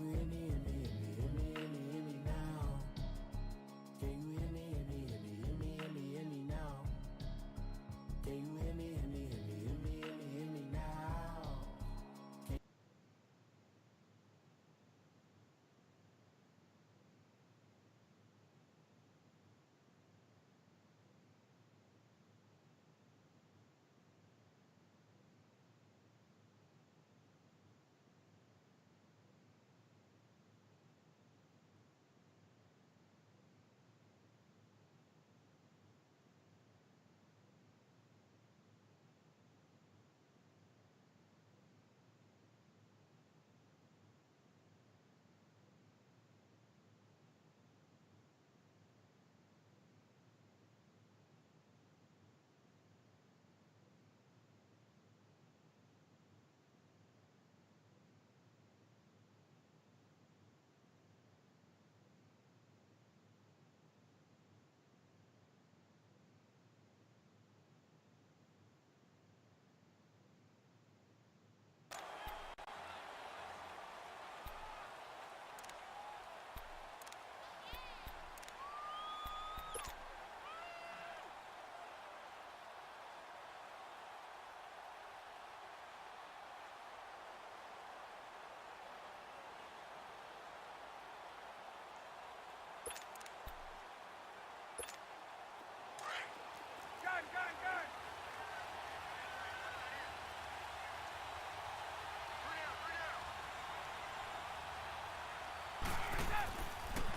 you hear me, hear me, hear me, hear me, hear me, hear me now? Can you hear me, hear me, hear me, hear me, hear me, hear me now? Can you hear me, hear me, hear me, hear me, hear me, hear me now?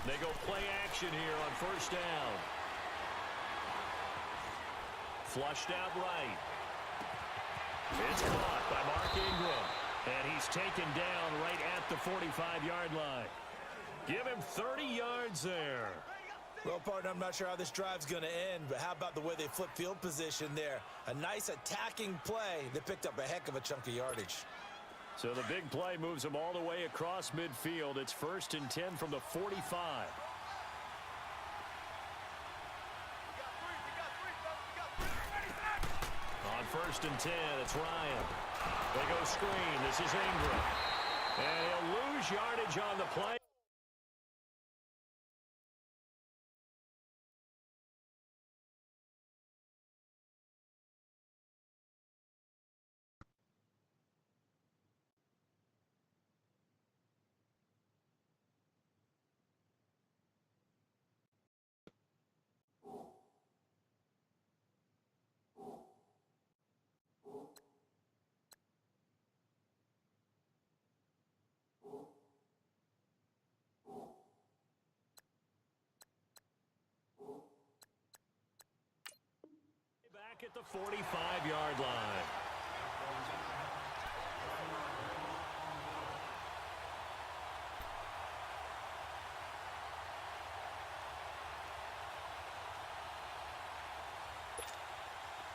They go play action here on first down. Flushed out right. It's caught by Mark Ingram. And he's taken down right at the 45-yard line. Give him 30 yards there. Well, partner, I'm not sure how this drive's going to end, but how about the way they flip field position there? A nice attacking play. They picked up a heck of a chunk of yardage. So the big play moves them all the way across midfield. It's 1st and 10 from the 45. On 1st and 10, it's Ryan. They go screen. This is Ingram. And he'll lose yardage on the play. Back at the 45-yard line.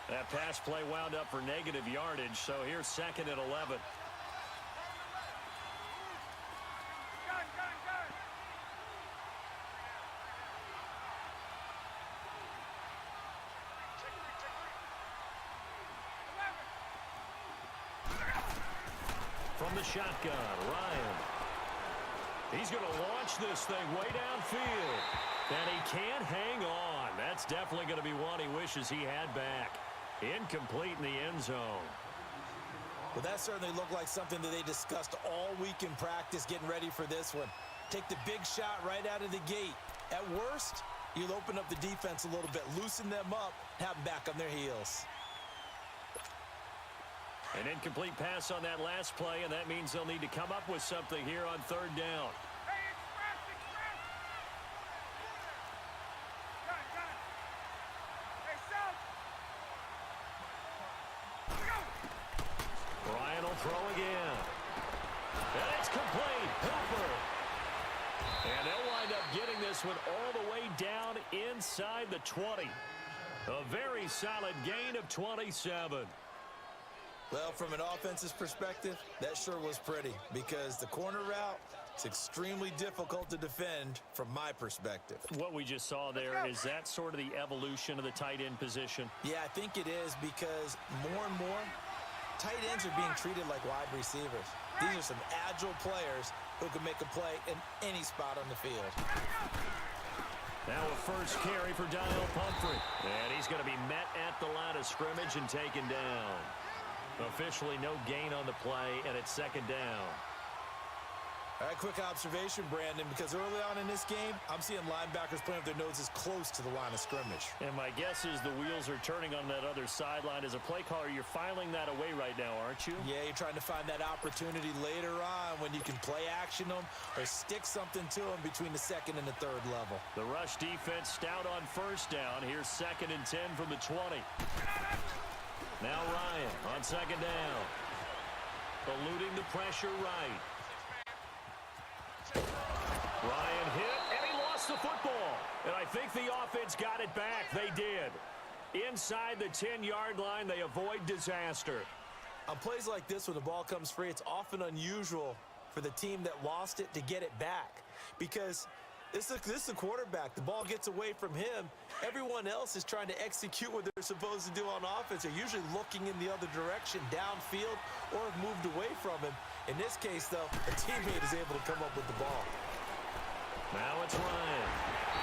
That pass play wound up for negative yardage, so here's 2nd and 11. From the shotgun, Ryan. He's going to launch this thing way downfield. And he can't hang on. That's definitely going to be one he wishes he had back. Incomplete in the end zone. Well, that certainly looked like something that they discussed all week in practice getting ready for this one. Take the big shot right out of the gate. At worst, you'll open up the defense a little bit, loosen them up, have them back on their heels. An incomplete pass on that last play, and that means they'll need to come up with something here on 3rd down. Ryan will throw again. And it's complete. Hooper. And they'll wind up getting this one all the way down inside the 20. A very solid gain of 27. Well, from an offensive perspective, that sure was pretty because the corner route is extremely difficult to defend from my perspective. What we just saw there, is that sort of the evolution of the tight end position? Yeah, I think it is because more and more tight ends are being treated like wide receivers. These are some agile players who can make a play in any spot on the field. Now a first carry for Daniel Pumphrey. And he's going to be met at the line of scrimmage and taken down. Officially no gain on the play, and it's second down. All right, quick observation, Brandon, because early on in this game, I'm seeing linebackers playing with their noses close to the line of scrimmage. And my guess is the wheels are turning on that other sideline. As a play caller, you're filing that away right now, aren't you? Yeah, you're trying to find that opportunity later on when you can play action them or stick something to them between the second and the third level. The rush defense stout on first down. Here's 2nd and 10 from the 20. Now Ryan on second down. Eluding the pressure right. Ryan hit, and he lost the football. And I think the offense got it back. They did. Inside the 10-yard line, they avoid disaster. On plays like this, when the ball comes free, it's often unusual for the team that lost it to get it back. Because this is a quarterback. The ball gets away from him. Everyone else is trying to execute what they're supposed to do on offense. They're usually looking in the other direction, downfield, or have moved away from him. In this case, though, a teammate is able to come up with the ball. Now it's Ryan.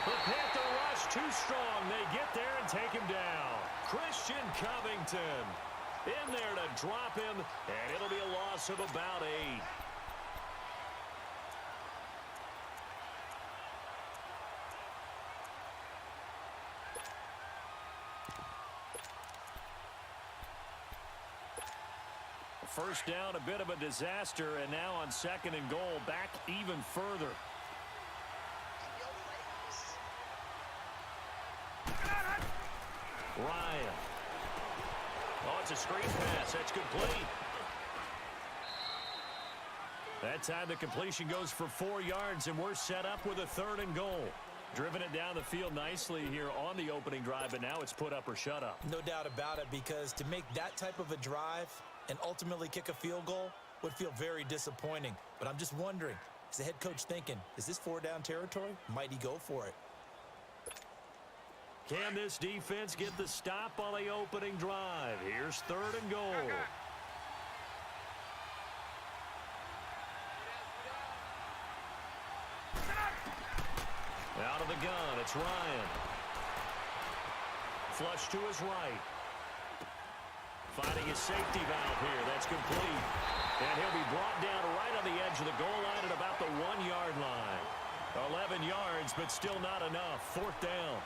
The Panther rush too strong. They get there and take him down. Christian Covington in there to drop him, and it'll be a loss of about 8. First down, a bit of a disaster, and now on 2nd and goal, back even further. Ryan. Oh, it's a screen pass. That's complete. That time the completion goes for 4 yards, and we're set up with a 3rd and goal. Driven it down the field nicely here on the opening drive, but now it's put up or shut up. No doubt about it, because to make that type of a drive and ultimately kick a field goal would feel very disappointing. But I'm just wondering, is the head coach thinking, is this 4-down territory? Might he go for it? Can this defense get the stop on the opening drive? Here's 3rd and goal. Out of the gun, it's Ryan. Flush to his right. Finding his safety valve here. That's complete. And he'll be brought down right on the edge of the goal line at about the 1-yard line. 11 yards, but still not enough. 4th down.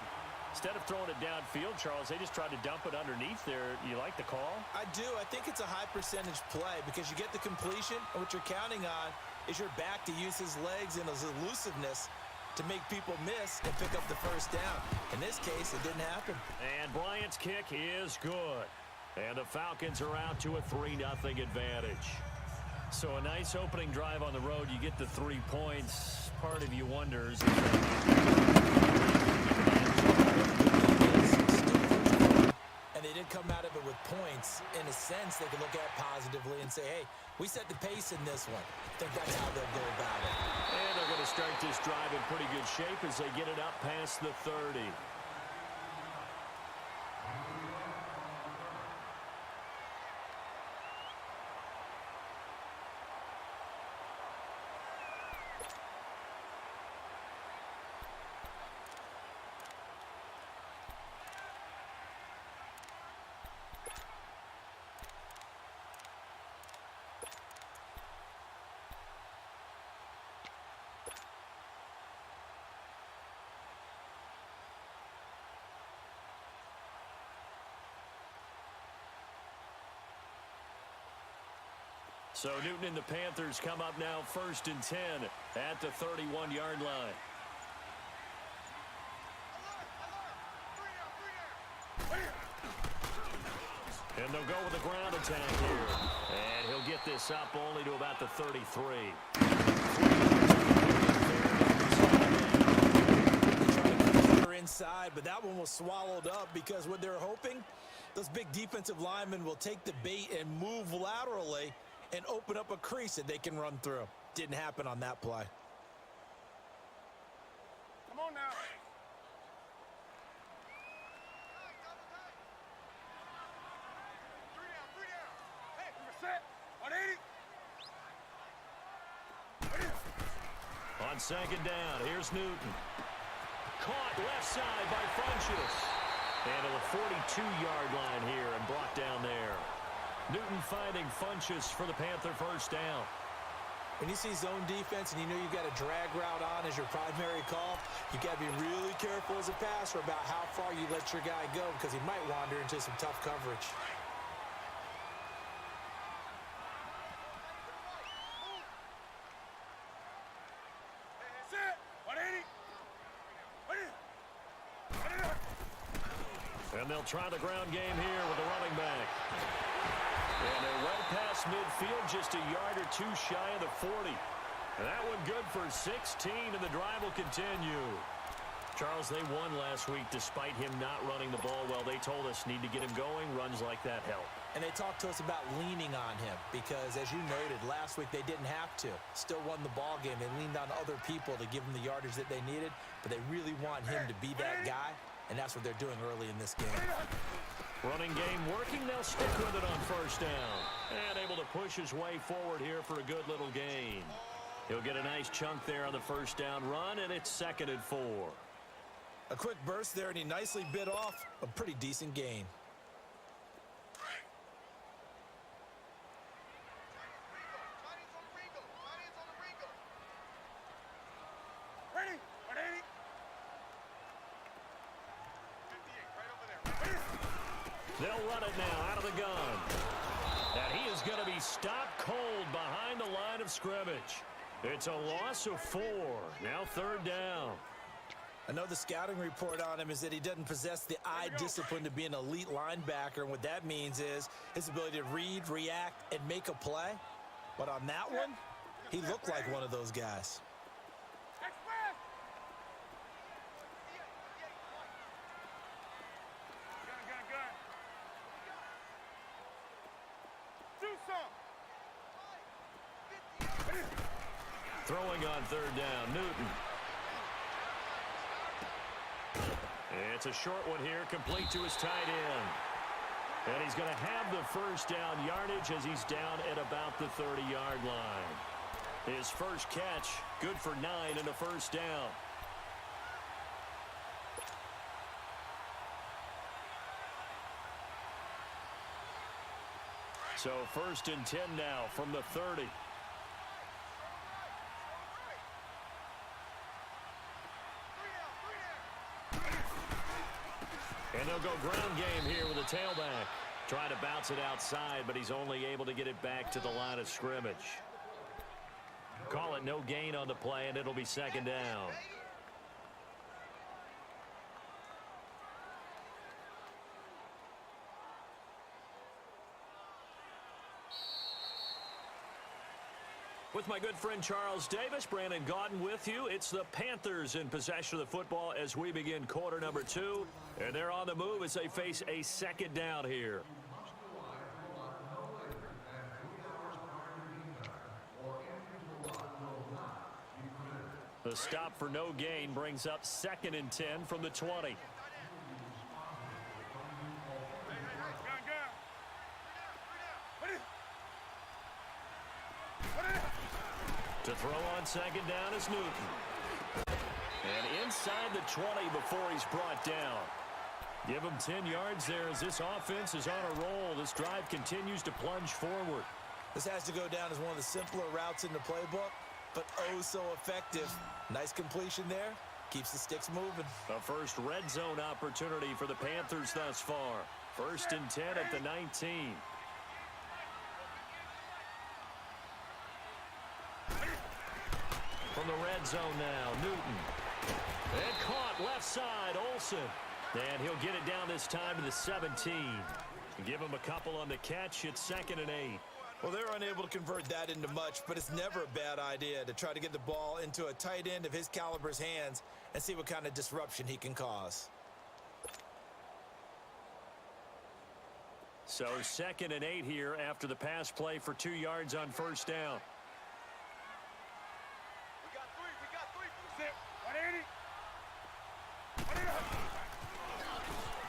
Instead of throwing it downfield, Charles, they just tried to dump it underneath there. You like the call? I do. I think it's a high percentage play because you get the completion, and what you're counting on is your back to use his legs and his elusiveness to make people miss and pick up the first down. In this case, it didn't happen. And Bryant's kick is good. And the Falcons are out to a 3-0 advantage. So a nice opening drive on the road. You get the 3 points. Part of you wonders. And they did come out of it with points. In a sense, they could look at positively and say, hey, we set the pace in this one. I think that's how they'll go about it. And they're going to start this drive in pretty good shape as they get it up past the 30. So Newton and the Panthers come up now 1st and 10 at the 31-yard line. And they'll go with a ground attack here. And he'll get this up only to about the 33. Inside, but that one was swallowed up because what they're hoping, those big defensive linemen will take the bait and move laterally and open up a crease that they can run through. Didn't happen on that play. Come on now. Three down. Hey, we're set. 180. On second down, here's Newton. Caught left side by Funchess. And to the 42-yard line here and brought down there. Newton finding Funchess for the Panther first down. When you see zone defense and you know you've got a drag route on as your primary call, you got to be really careful as a passer about how far you let your guy go because he might wander into some tough coverage. And they'll try the ground game here with the running back. And they're well past midfield, just a yard or two shy of the 40. And that one good for 16, and the drive will continue. Charles, they won last week despite him not running the ball well. They told us need to get him going. Runs like that help. And they talked to us about leaning on him because, as you noted, last week they didn't have to. Still won the ball game. They leaned on other people to give them the yardage that they needed, but they really want him to be that guy, and that's what they're doing early in this game. Running game working. They'll stick with it on first down. And able to push his way forward here for a good little gain. He'll get a nice chunk there on the first down run, and it's 2nd and 4. A quick burst there, and he nicely bit off a pretty decent gain. They'll run it now out of the gun. And he is going to be stopped cold behind the line of scrimmage. It's a loss of 4. Now 3rd down. I know the scouting report on him is that he doesn't possess the eye discipline to be an elite linebacker, and what that means is his ability to read, react, and make a play. But on that one, he looked like one of those guys. Throwing on 3rd down, Newton. It's a short one here, complete to his tight end. And he's going to have the first down yardage as he's down at about the 30-yard line. His first catch, good for 9 and a first down. So 1st and 10 now from the 30. And they'll go ground game here with a tailback. Trying to bounce it outside, but he's only able to get it back to the line of scrimmage. Call it no gain on the play, and it'll be 2nd down. With my good friend Charles Davis, Brandon Gaudin with you. It's the Panthers in possession of the football as we begin quarter number 2. And they're on the move as they face a 2nd down here. The stop for no gain brings up 2nd and 10 from the 20. To throw on 2nd down is Newton. And inside the 20 before he's brought down. Give him 10 yards there as this offense is on a roll. This drive continues to plunge forward. This has to go down as one of the simpler routes in the playbook, but oh so effective. Nice completion there. Keeps the sticks moving. A first red zone opportunity for the Panthers thus far. 1st and 10 at the 19. From the red zone now, Newton. And caught left side, Olsen. And he'll get it down this time to the 17. Give him a couple on the catch. It's 2nd and 8. Well, they're unable to convert that into much, but it's never a bad idea to try to get the ball into a tight end of his caliber's hands and see what kind of disruption he can cause. So 2nd and 8 here after the pass play for 2 yards on first down.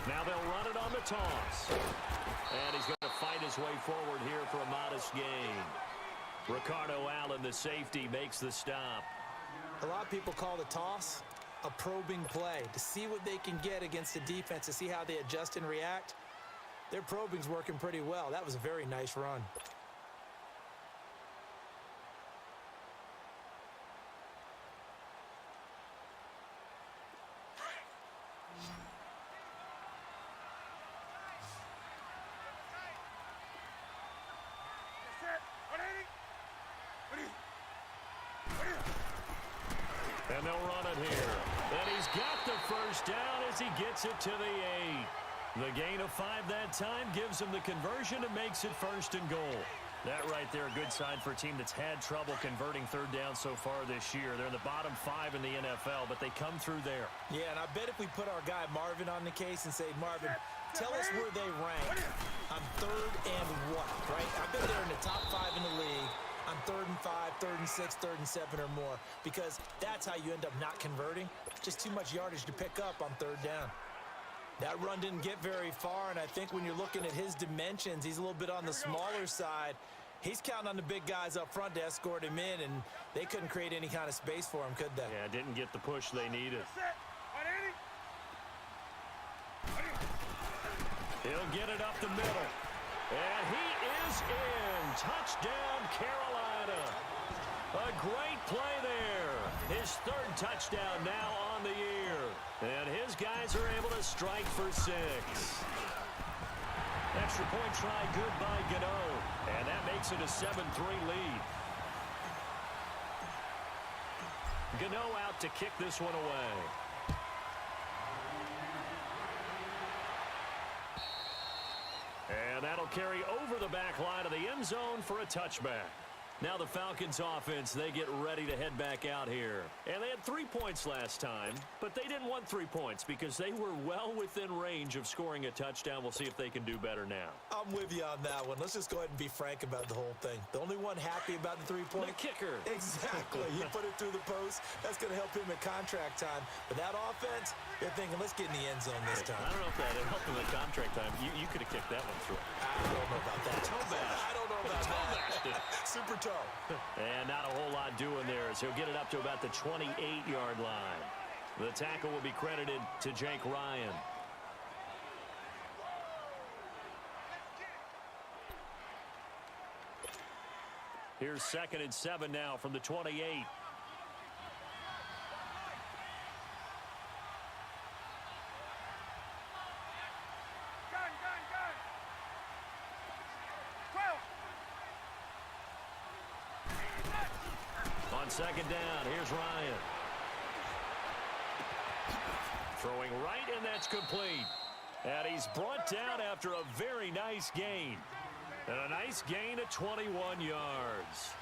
Now they'll run it on the toss. And he's going to fight his way forward here for a modest gain. Ricardo Allen, the safety, makes the stop. A lot of people call the toss a probing play to see what they can get against the defense, to see how they adjust and react. Their probing's working pretty well. That was a very nice run. And they'll run it here. And he's got the first down as he gets it to the 8. The gain of 5 that time gives him the conversion and makes it 1st and goal. That right there, a good sign for a team that's had trouble converting 3rd down so far this year. They're in the bottom 5 in the NFL, but they come through there. Yeah, and I bet if we put our guy Marvin on the case and say, Marvin, tell us where they rank on 3rd and what, right? I bet they're in the top 5 in the league on 3rd and 5, 3rd and 6, 3rd and 7 or more, because that's how you end up not converting. Just too much yardage to pick up on 3rd down. That run didn't get very far, and I think when you're looking at his dimensions, he's a little bit on the smaller side. He's counting on the big guys up front to escort him in, and they couldn't create any kind of space for him, could they? Yeah, didn't get the push they needed. He'll get it up the middle. And he is in. Touchdown, Carolina. A great play there. His 3rd touchdown now on the year. And his guys are able to strike for 6. Extra point try good by Gano. And that makes it a 7-3 lead. Gano out to kick this one away. And that'll carry over the back line of the end zone for a touchback. Now the Falcons offense, they get ready to head back out here. And they had 3 points last time, but they didn't want 3 points because they were well within range of scoring a touchdown. We'll see if they can do better now. I'm with you on that one. Let's just go ahead and be frank about the whole thing. The only one happy about the 3-point? The kicker. Exactly. You put it through the post. That's going to help him at contract time. But that offense, they're thinking, let's get in the end zone this time. I don't know if that helped him at contract time. You could have kicked that one through. I don't know about that. Toe bash. I don't know about that. Super toe. And not a whole lot doing there as he'll get it up to about the 28-yard line. The tackle will be credited to Jake Ryan. Here's 2nd and 7 now from the 28. On 2nd down, here's Ryan. Throwing right, and that's complete. And he's brought down after a very nice gain. And a nice gain of 21 yards.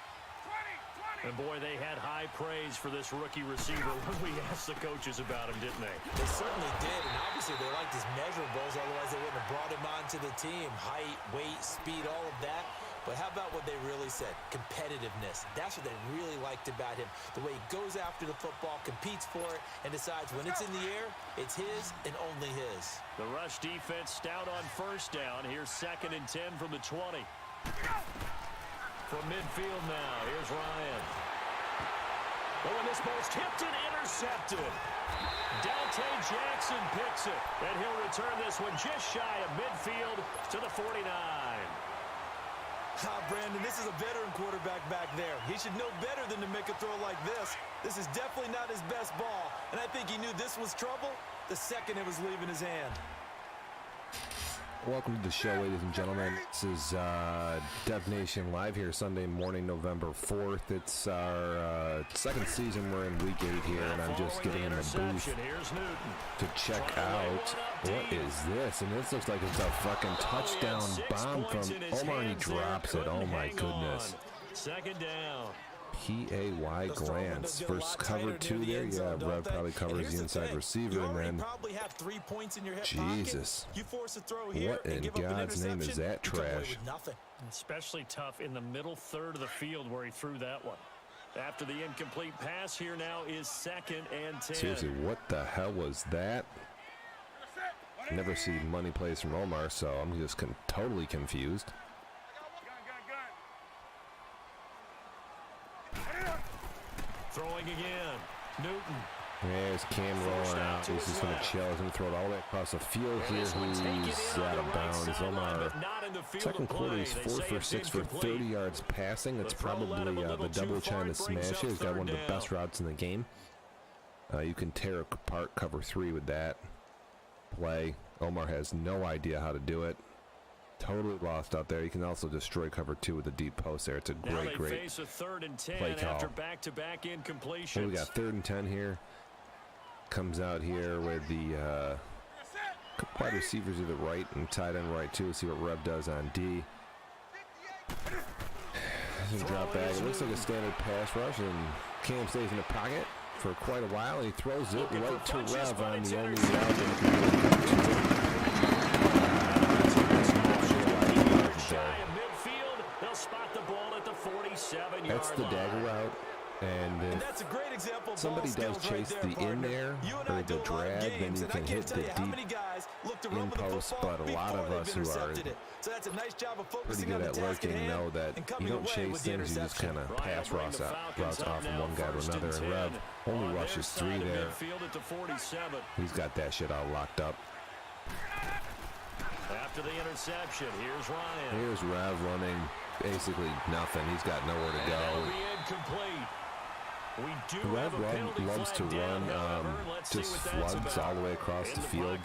And boy, they had high praise for this rookie receiver when we asked the coaches about him, didn't they? They certainly did, and obviously they liked his measurables, otherwise they wouldn't have brought him onto the team. Height, weight, speed, all of that. But how about what they really said? Competitiveness. That's what they really liked about him. The way he goes after the football, competes for it, and decides when it's in the air, it's his and only his. The rush defense stout on 1st down. Here's 2nd and 10 from the 20. From midfield now, here's Ryan. Oh, and this ball's tipped and intercepted. Dante Jackson picks it, and he'll return this one just shy of midfield to the 49. Brandon, this is a veteran quarterback back there. He should know better than to make a throw like this. This is definitely not his best ball, and I think he knew this was trouble the second it was leaving his hand. Welcome to the show, ladies and gentlemen. This is Dev Nation Live here Sunday morning, November 4th. It's our 2nd season. We're in week 8 here, and I'm just getting in the booth to check out what is this. And this looks like it's a fucking touchdown bomb from Omar, and he drops it. Oh, my goodness. 2nd down. P-A-Y glance. First cover 2 there. Yeah, Rev probably covers the inside receiver, and then Jesus. What in God's name is that trash? Especially tough in the middle third of the field where he threw that one. After the incomplete pass, here now is 2nd and 10. Seriously, what the hell was that? Never see money plays from Omar, so I'm just totally confused. Throwing again. Newton. There's Cam rolling out. He's just going to chill. He's going to throw it all the way across the field here. He's out of bounds. Omar, second quarter, he's 4 for 6 for 30 yards passing. That's probably the double China smash here. He's got one of the best routes in the game. You can tear apart cover 3 with that play. Omar has no idea how to do it. Totally lost out there. You can also destroy cover 2 with a deep post there. It's a great play call. After back-to-back incompletions. Well, we got 3rd and 10 here. Comes out here with the wide receivers to the right and tight end right too. See what Rev does on D. Drop back. It looks like a standard pass rush, and Cam stays in the pocket for quite a while. And he throws it right to Rev on the only route that he can That's the dagger route. And that's a great example of somebody does chase the in there or the drag, then you can hit the deep in post, but a lot of us who are pretty good at lurking know that you don't chase things, you just kind of pass routes off from one guy to another, and Rev only rushes 3 there. He's got that shit all locked up. After the interception, here's Ryan. Here's Rev running basically nothing. He's got nowhere to go. Rev loves to run just floods all the way across the field.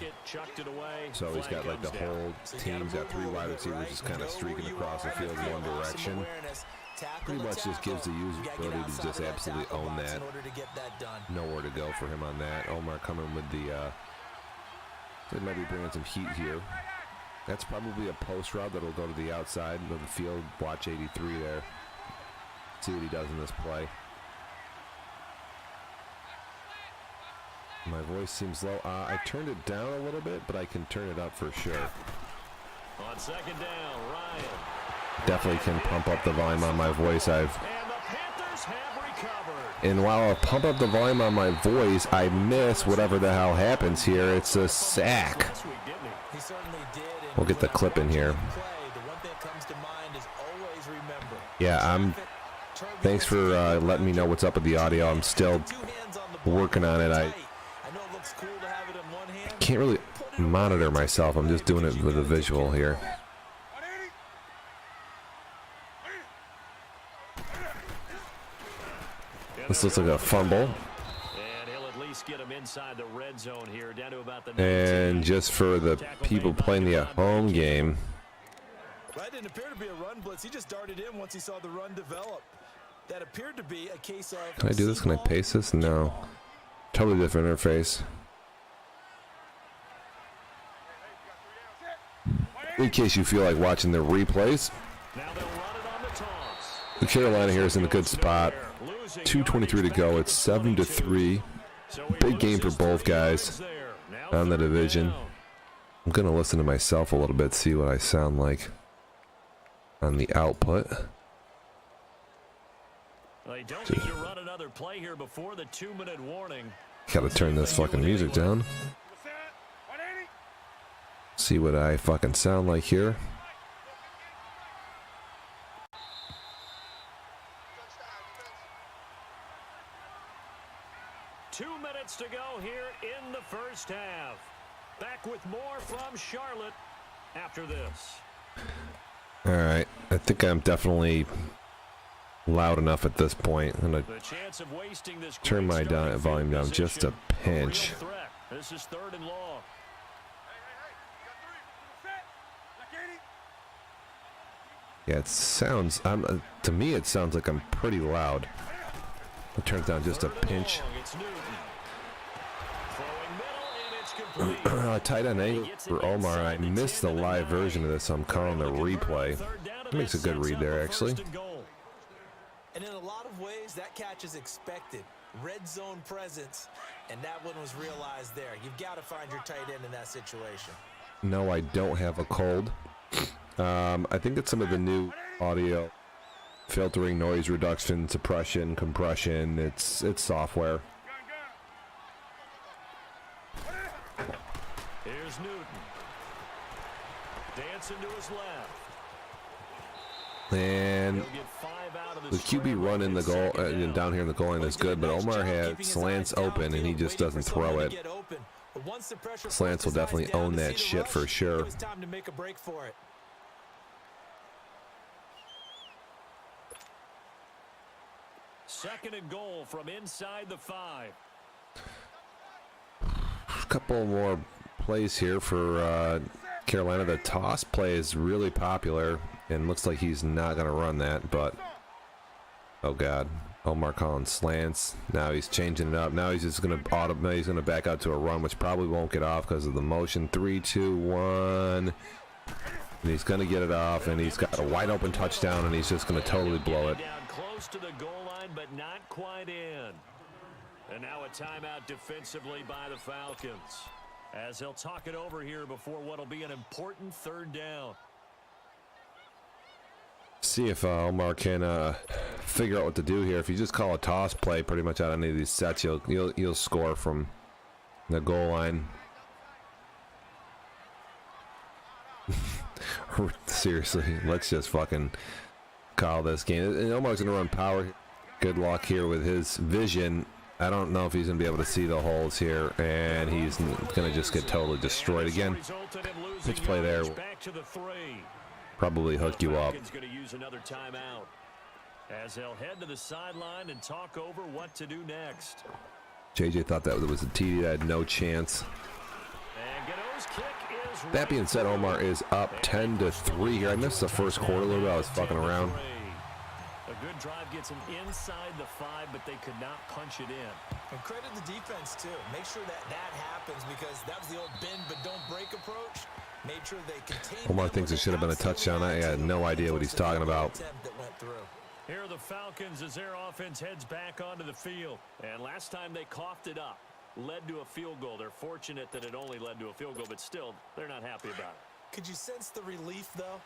So he's got like the whole team. He's got 3 wide receivers just kind of streaking across the field in one direction. Pretty much just gives the user the ability to just absolutely own that. Nowhere to go for him on that. Omar coming with the they might be bringing some heat here. That's probably a post route that'll go to the outside of the field. Watch 83 there. See what he does in this play. My voice seems low. I turned it down a little bit, but I can turn it up for sure. On 2nd down, Ryan. Definitely can pump up the volume on my voice. And the Panthers have recovered. And while I pump up the volume on my voice, I miss whatever the hell happens here. It's a sack. We'll get the clip in here. Yeah, thanks for letting me know what's up with the audio. I'm still working on it. I can't really monitor myself. I'm just doing it with a visual here. This looks like a fumble. And just for the people playing the home game. That didn't appear to be a run blitz. He just darted in once he saw the run develop. That appeared to be a case of... Can I do this? Can I paste this? No. Totally different interface. In case you feel like watching the replays, the Carolina here is in a good spot. 2:23 to go. It's 7-3. Big game for both guys on the division. I'm going to listen to myself a little bit, see what I sound like on the output. They don't need to run another play here before the 2-minute warning. Gotta turn this fucking music down. See what I fucking sound like here. To go here in the first half. Back with more from Charlotte after this. All right, I think I'm definitely loud enough at this point. I'm gonna turn my volume down just a pinch. This is 3rd and long. Yeah, it sounds. To me, it sounds like I'm pretty loud. I'll turn it down just a pinch. Tight end angle for Omar. I missed the live version of this, so I'm calling the replay. Makes a good read there, actually. And in a lot of ways, that catch is expected. Red zone presence, and that one was realized there. You've got to find your tight end in that situation. No, I don't have a cold. I think it's some of the new audio filtering, noise reduction, suppression, compression. It's software. Here's Newton. Dancing to his left. And the QB run in the goal, down here in the goal line is good, but Omar had slants open, and he just doesn't throw it. Slants will definitely own that shit for sure. Second and goal from inside the 5. A couple more plays here for Carolina. The toss play is really popular, and looks like he's not going to run that, but oh god, Omar calling slants. Now he's changing it up. Now he's just going to he's going to back out to a run, which probably won't get off because of the motion. 3, 2, 1, and he's going to get it off, and he's got a wide open touchdown, and he's just going to totally blow it. Down close to the goal line, but not quite in. And now a timeout defensively by the Falcons, as they'll talk it over here before what'll be an important third down. See if Omar can figure out what to do here. If you just call a toss play pretty much out of any of these sets, you'll score from the goal line. Seriously, let's just fucking call this game. And Omar's gonna run power. Good luck here with his vision. I don't know if he's going to be able to see the holes here, and he's going to just get totally destroyed again. Pitch play there. Probably hook you up. Going to use another timeout as they'll head to the sideline and talk over what to do next. JJ thought that was a TD that had no chance. That being said, Omar is up 10-3 here. I missed the first quarter a little bit. I was fucking around. A good drive gets them inside the 5, but they could not punch it in. And credit the defense, too. Make sure that happens, because that was the old bend but don't break approach. Made sure they contained. Omar thinks it should have been a touchdown. I had no idea what he's talking about. Here are the Falcons as their offense heads back onto the field. And last time they coughed it up, led to a field goal. They're fortunate that it only led to a field goal, but still, they're not happy about it. Could you sense the relief, though,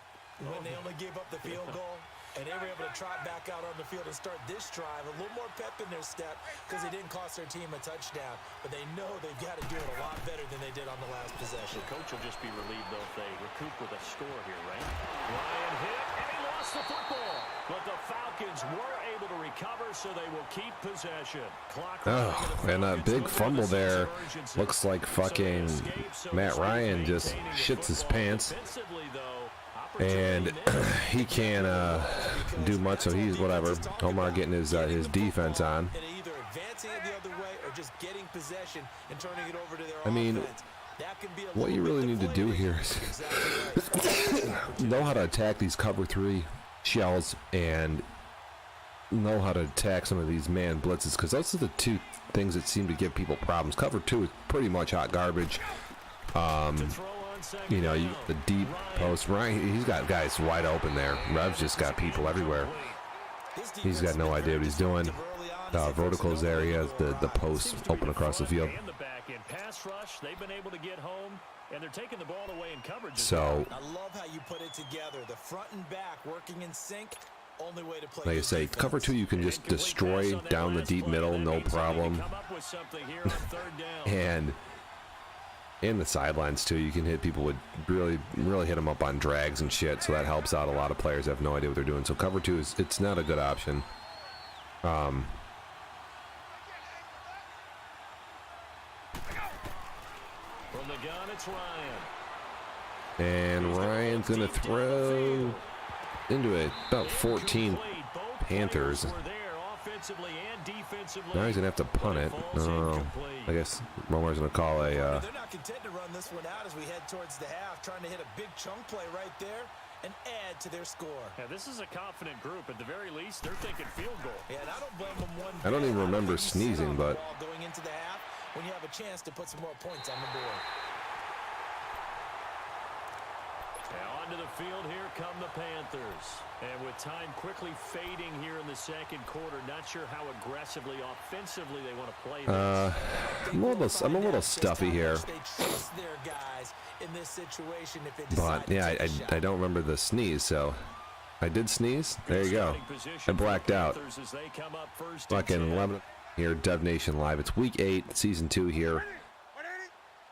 when they only gave up the field goal? And they were able to trot back out on the field and start this drive. A little more pep in their step because they didn't cost their team a touchdown. But they know they've got to do it a lot better than they did on the last possession. The coach will just be relieved, though, if they recoup with a score here, right? Ryan hit, and he lost the football. But the Falcons were able to recover, so they will keep possession. And a big fumble there. Looks like fucking Matt Ryan just shits his pants. And he can't do much, so he's whatever. Omar getting his defense on. I mean, what you really need to do here is know how to attack these cover 3 shells and know how to attack some of these man blitzes, because those are the two things that seem to give people problems. Cover 2 is pretty much hot garbage. You know, the deep post. Ryan, he's got guys wide open there. Rev's just got people everywhere. He's got no idea what he's doing. Verticals there. He has the post open across the field. So, I love how you put it together. The front and back working in sync. Only way to play. Like I say, cover 2 you can just destroy down the deep middle, no problem. And in the sidelines too, you can hit people with really hit them up on drags and shit, so that helps out a lot of players that have no idea what they're doing. So cover 2 it's not a good option. From the gun, it's Ryan. And Ryan's gonna throw into it. About 14 Panthers. Now he's gonna have to punt it. I guess Romar's gonna call a. They're not content to run this one out as we head towards the half, trying to hit a big chunk play right there and add to their score. Yeah, this is a confident group. At the very least, they're thinking field goal. Yeah, and I don't blame them one bit. I don't even remember sneezing, but going into the half when you have a chance to put some more points on the board. And onto the field, here come the Panthers. And with time quickly fading here in the second quarter, not sure how aggressively, offensively they want to play this. I'm a little stuffy here. But, yeah, I don't remember the sneeze, so I did sneeze. There you go. I blacked out. Fucking 11 here, Dev Nation Live. It's week 8, season 2 here.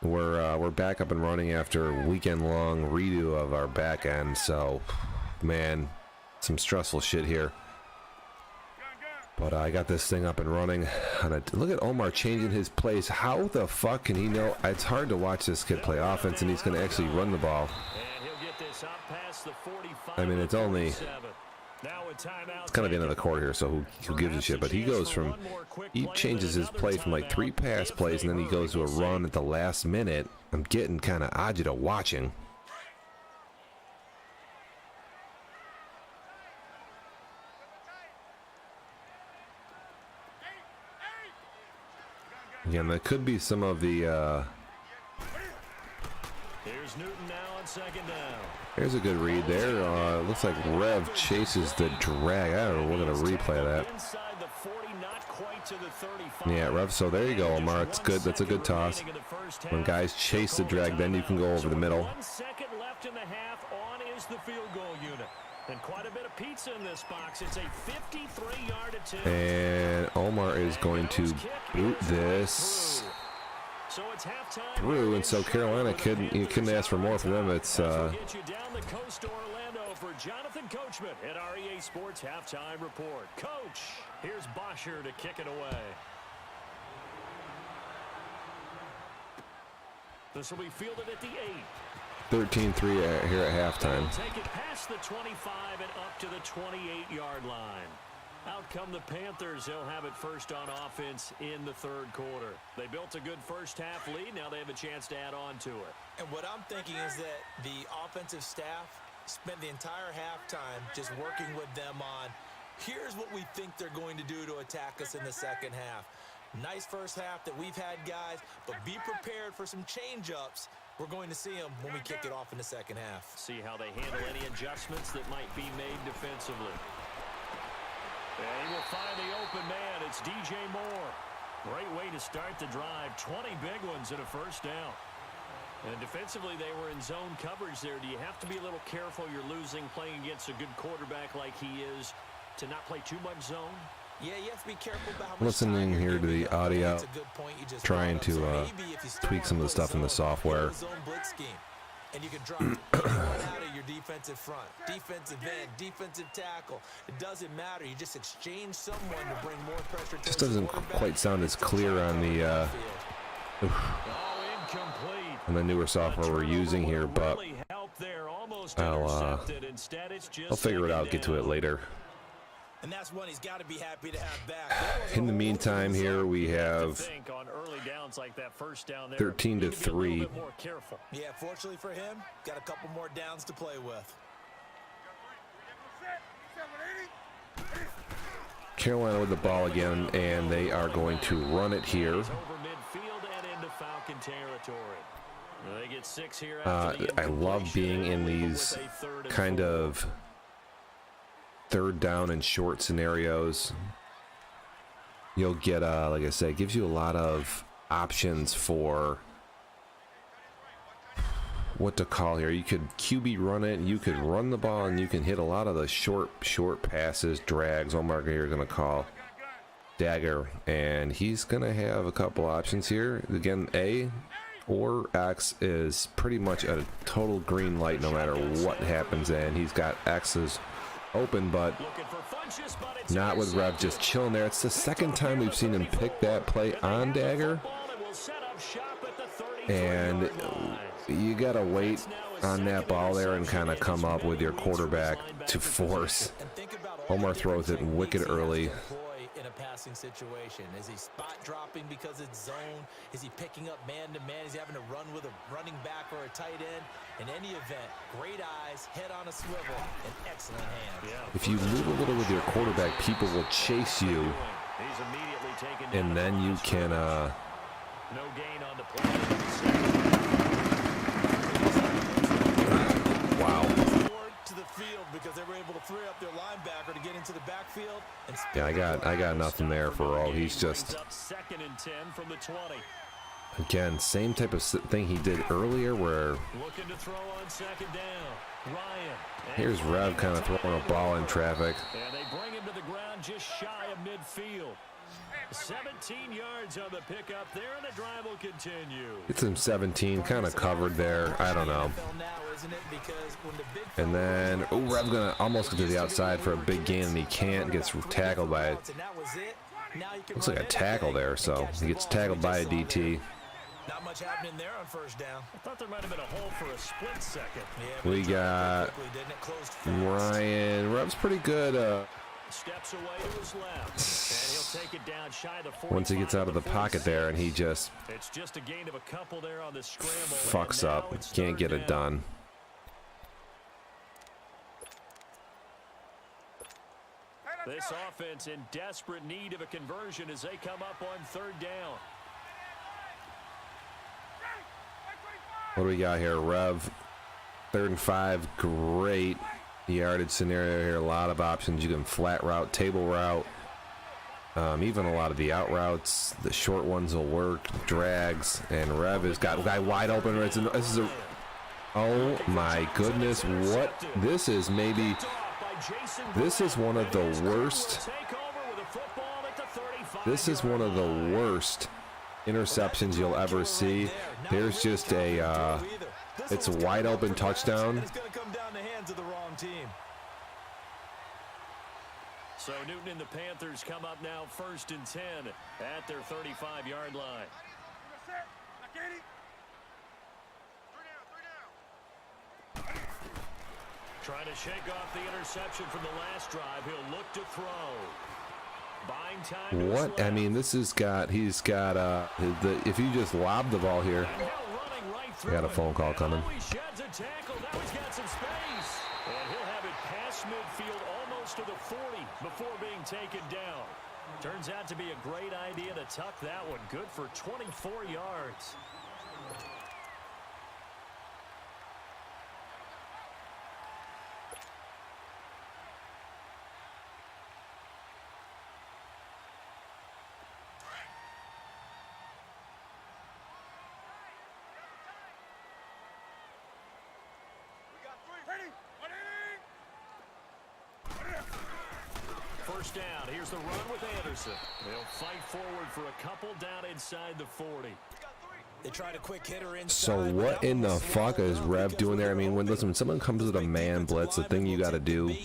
We're back up and running after a weekend-long redo of our back end. So, man, some stressful shit here. But I got this thing up and running. And look at Omar changing his plays. How the fuck can he know? It's hard to watch this kid play offense, and he's going to actually run the ball. I mean, it's only... It's kind of the end of the quarter here, so who gives a shit? But he goes from... He changes his play from like 3 pass plays, and then he goes to a run at the last minute. I'm getting kind of agita watching. Again, that could be some of the... Here's Newton now on second down. There's a good read there. Looks like Rev chases the drag. I don't know. We're going to replay that. Yeah, Rev. So there you go, Omar. It's good. That's a good toss. When guys chase the drag, then you can go over the middle. 1 second left in the half. On is the field goal unit. And quite a bit of pizza in this box. It's a 53-yard attempt. And Omar is going to boot this through, and so Carolina you couldn't ask for more from them. It's get you down the coast to Orlando for Jonathan Coachman at our EA Sports halftime report. Coach, here's Bosher to kick it away. This will be fielded at the 8. 13-3 here at halftime. Take it past the 25 and up to the 28-yard line. Out come the Panthers. They'll have it first on offense in the third quarter. They built a good first half lead. Now they have a chance to add on to it. And what I'm thinking is that the offensive staff spent the entire halftime just working with them on, here's what we think they're going to do to attack us in the second half. Nice first half that we've had, guys, but be prepared for some change-ups. We're going to see them when we kick it off in the second half. See how they handle any adjustments that might be made defensively. And he will find the open man. It's DJ Moore. Great way to start the drive. 20 big ones and a first down. And defensively, they were in zone coverage there. Do you have to be a little careful? You're losing playing against a good quarterback like he is to not play too much zone? Yeah, you have to be careful about how much listening time here to the audio, That's a good point you just trying brought up. to So maybe if you still tweak some of the wanna stuff in the play zone, software. go zone blitz scheme. And you can drop anyone out of your defensive front, defensive end, defensive tackle. It doesn't matter. You just exchange someone to bring more pressure. Just doesn't quite sound as clear on the on the newer software we're using here, but I'll figure it out. Get to it later. And that's one he's got to be happy to have back. In the meantime, here we have 13-3. Yeah, fortunately for him, got a couple more downs to play with. Carolina with the ball again, and they are going to run it here. I love being in these kind of third down and short scenarios. You'll get like I said, it gives you a lot of options for what to call here. You could QB run it, you could run the ball, and you can hit a lot of the short passes, drags. Omar here is going to call dagger, and he's going to have a couple options here. Again, A or X is pretty much a total green light no matter what happens, and he's got X's open, but not with Rev just chilling there. It's the second time we've seen him pick that play on dagger, and you gotta wait on that ball there and kind of come up with your quarterback to force. Omar throws it wicked early. Passing situation. Is he spot dropping because it's zone? Is he picking up man-to-man? Is he having to run with a running back or a tight end? In any event, great eyes, head on a swivel, and excellent hands. If you move a little with your quarterback, people will chase you, and then you can no gain on the play. wow. To the field because they were able to free up their linebacker to get into the backfield. Yeah, I got nothing there for all. He's just, again, same type of thing he did earlier where here's Rev kind of throwing a ball in traffic. And they bring him to the ground just shy of midfield. 17 yards on the pickup there, and the drive will continue. It's him 17, kind of covered there. I don't know. And then, oh, Rev's going to almost get to the outside for a big gain, and he can't. Gets tackled by it. Looks like a tackle there, so he gets tackled by a DT. Not much happening there on first down. I thought there might have been a hole for a split second. Yeah, we got Ryan. Rev's pretty good. Steps away to his left, and he'll take it down shy of the 45. Once he gets out of the pocket there, and he just it's just a gain of a couple there on the scramble. Fucks up. Can't get it done. This offense in desperate need of a conversion as they come up on third down. What do we got here? Rev, 3rd and 5, great yardage scenario here. A lot of options. You can flat route, table route, even a lot of the out routes. The short ones will work, drags, and Rev has got a guy wide open. This is a, oh my goodness, what? This is maybe, this is one of the worst. This is one of the worst interceptions you'll ever see. There's just a it's a wide open touchdown. It's going to come down the hands of the wrong team. So Newton and the Panthers come up now 1st and 10 at their 35-yard line. Trying to shake off the interception from the last drive. He'll look to throw. What? I mean, this has got, he's got, if you just lob the ball here. I got a phone call coming. He sheds a tackle. Now he's got some space. And he'll have it past midfield almost to the 40 before being taken down. Turns out to be a great idea to tuck that one. Good for 24 yards. First down. Here's the run with Anderson. They'll fight forward for a couple down inside the 40. They tried a quick hitter inside. So what in the fuck is Rev doing there? I mean, when someone comes with a man blitz, the thing you got to do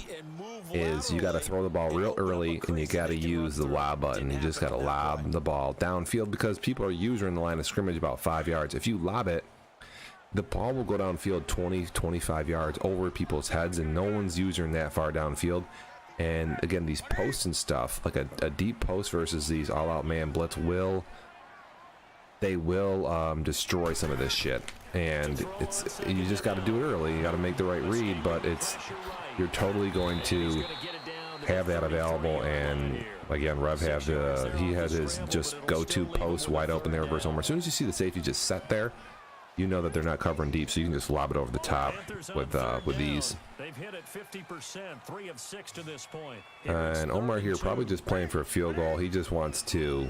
is you got to throw the ball real early, and you got to use the lob button. You just got to lob the ball downfield because people are usually in the line of scrimmage about 5 yards. If you lob it, the ball will go downfield 20, 25 yards over people's heads, and no one's using that far downfield. And again, these posts and stuff, like a deep post versus these all-out man blitz will destroy some of this shit. And it's, you just got to do it early. You got to make the right read, but you're totally going to have that available. And again, Rev he has his just go-to post wide open there versus Homer. As soon as you see the safety just set there, you know that they're not covering deep, so you can just lob it over the top with ease. They've hit it 50%, 3 of 6 to this point. And Omar here probably just playing for a field goal. He just wants to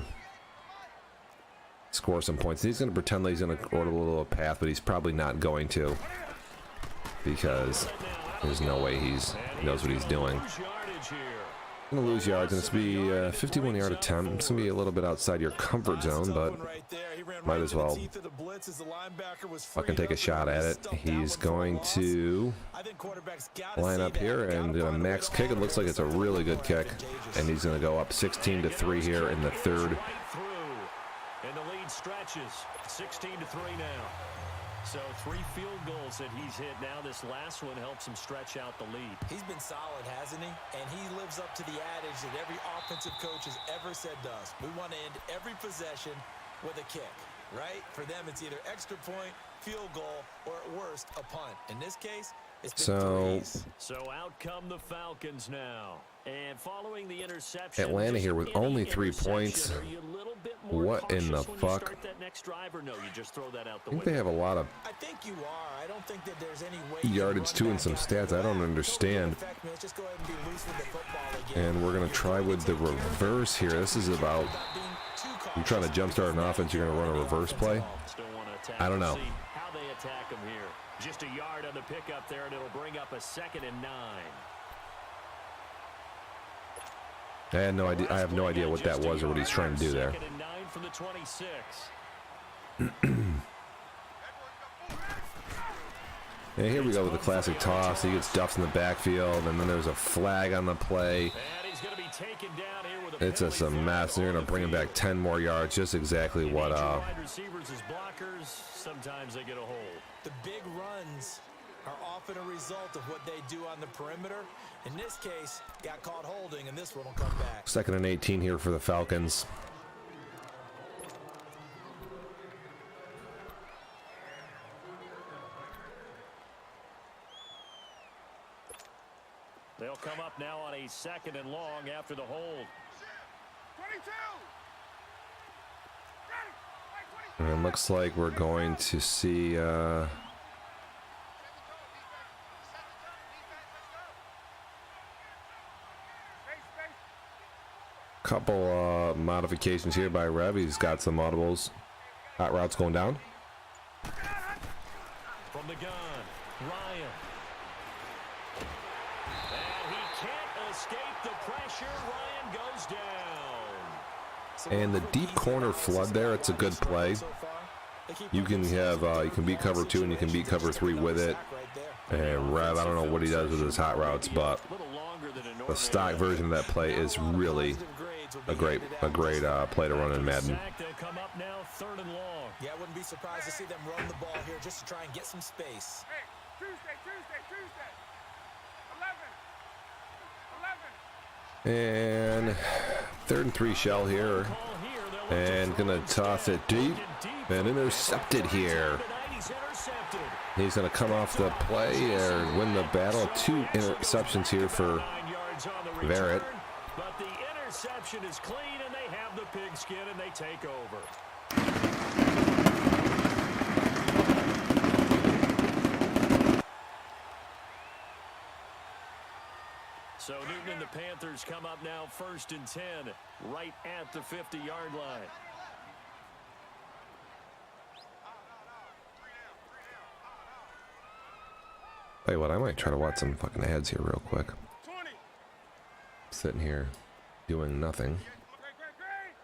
score some points. He's going to pretend that he's going to order a little path, but he's probably not going to because there's no way he knows what he's doing. Going to lose yards, and it's be a 51-yard attempt. It's going to be a little bit outside your comfort zone, but might as well fucking take a shot at it. He's going to line up here and max kick. It looks like it's a really good kick, and he's going to go up 16-3 here in the third. And the lead stretches 16-3 now. So 3 field goals that he's hit now. This last one helps him stretch out the lead. He's been solid, hasn't he? And he lives up to the adage that every offensive coach has ever said does. We want to end every possession with a kick, right? For them, it's either extra point, field goal, or at worst, a punt. In this case, it's been threes. So out come the Falcons now. And following the interception, Atlanta here with only 3 points. What in the fuck? I think they have a lot of yardage too and some stats I don't understand. And we're going to try with the reverse here. This is about, you're trying to jumpstart an offense, you're going to run a reverse play. I don't know. How they attack him here. Just a yard on the pickup there, and it'll bring up a 2nd and 9. I had no idea. I have no idea what that was or what he's trying to do there. Second and 9 from the 26. And here we go with the classic toss. He gets duffed in the backfield, and then there's a flag on the play. And he's going to be taken down here with a It's just a mess. They're going to bring him back 10 more yards. Just exactly what wide receivers as blockers, sometimes they get a hold. The big runs are often a result of what they do on the perimeter. In this case, got caught holding, and this one will come back. 2nd and 18 here for the Falcons. They'll come up now on a 2nd and long after the hold. 22. And it looks like we're going to see couple modifications here by Rev. He's got some audibles. Hot routes going down. From the gun, Ryan. And he can't escape the pressure. Ryan goes down. And the deep corner flood there, it's a good play. You can have you can beat cover 2 and you can beat cover 3 with it. And Rev, I don't know what he does with his hot routes, but the stock version of that play is really a great play to run in Madden. They'll come up now 3rd and long. Yeah, I wouldn't be surprised to see them run the ball here just to try and get some space. Hey, Tuesday. 11. And 3rd and 3 shell here. And gonna toss it deep and intercepted here. He's gonna come off the play or win the battle. 2 interceptions here for Verrett. But the interception is clean, and they have the pigskin, and they take over. So Newton and the Panthers come up now 1st and 10, right at the 50-yard line. Tell you what, I might try to watch some fucking ads here real quick. 20. Sitting here doing nothing. Great.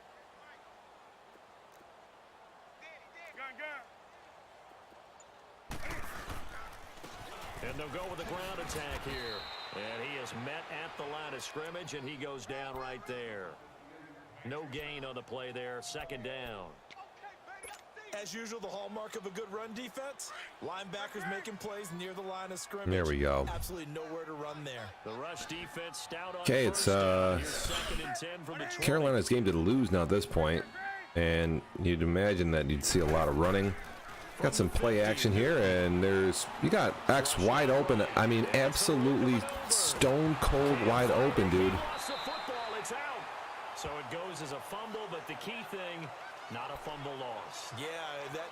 Gun. And they'll go with a ground attack here. And he is met at the line of scrimmage, and he goes down right there. No gain on the play there, 2nd down. As usual, the hallmark of a good run defense, linebackers making plays near the line of scrimmage. There we go. Absolutely nowhere to run there. The rush defense stout on Okay, it's 2nd and 10 from the 20. Carolina's game to lose now at this point, and you'd imagine that you'd see a lot of running. Got some play action here, and you got X wide open. I mean, absolutely stone cold wide open, dude. Lost the football, it's out. So it goes as a fumble, but the key thing, not a fumble loss. Yeah,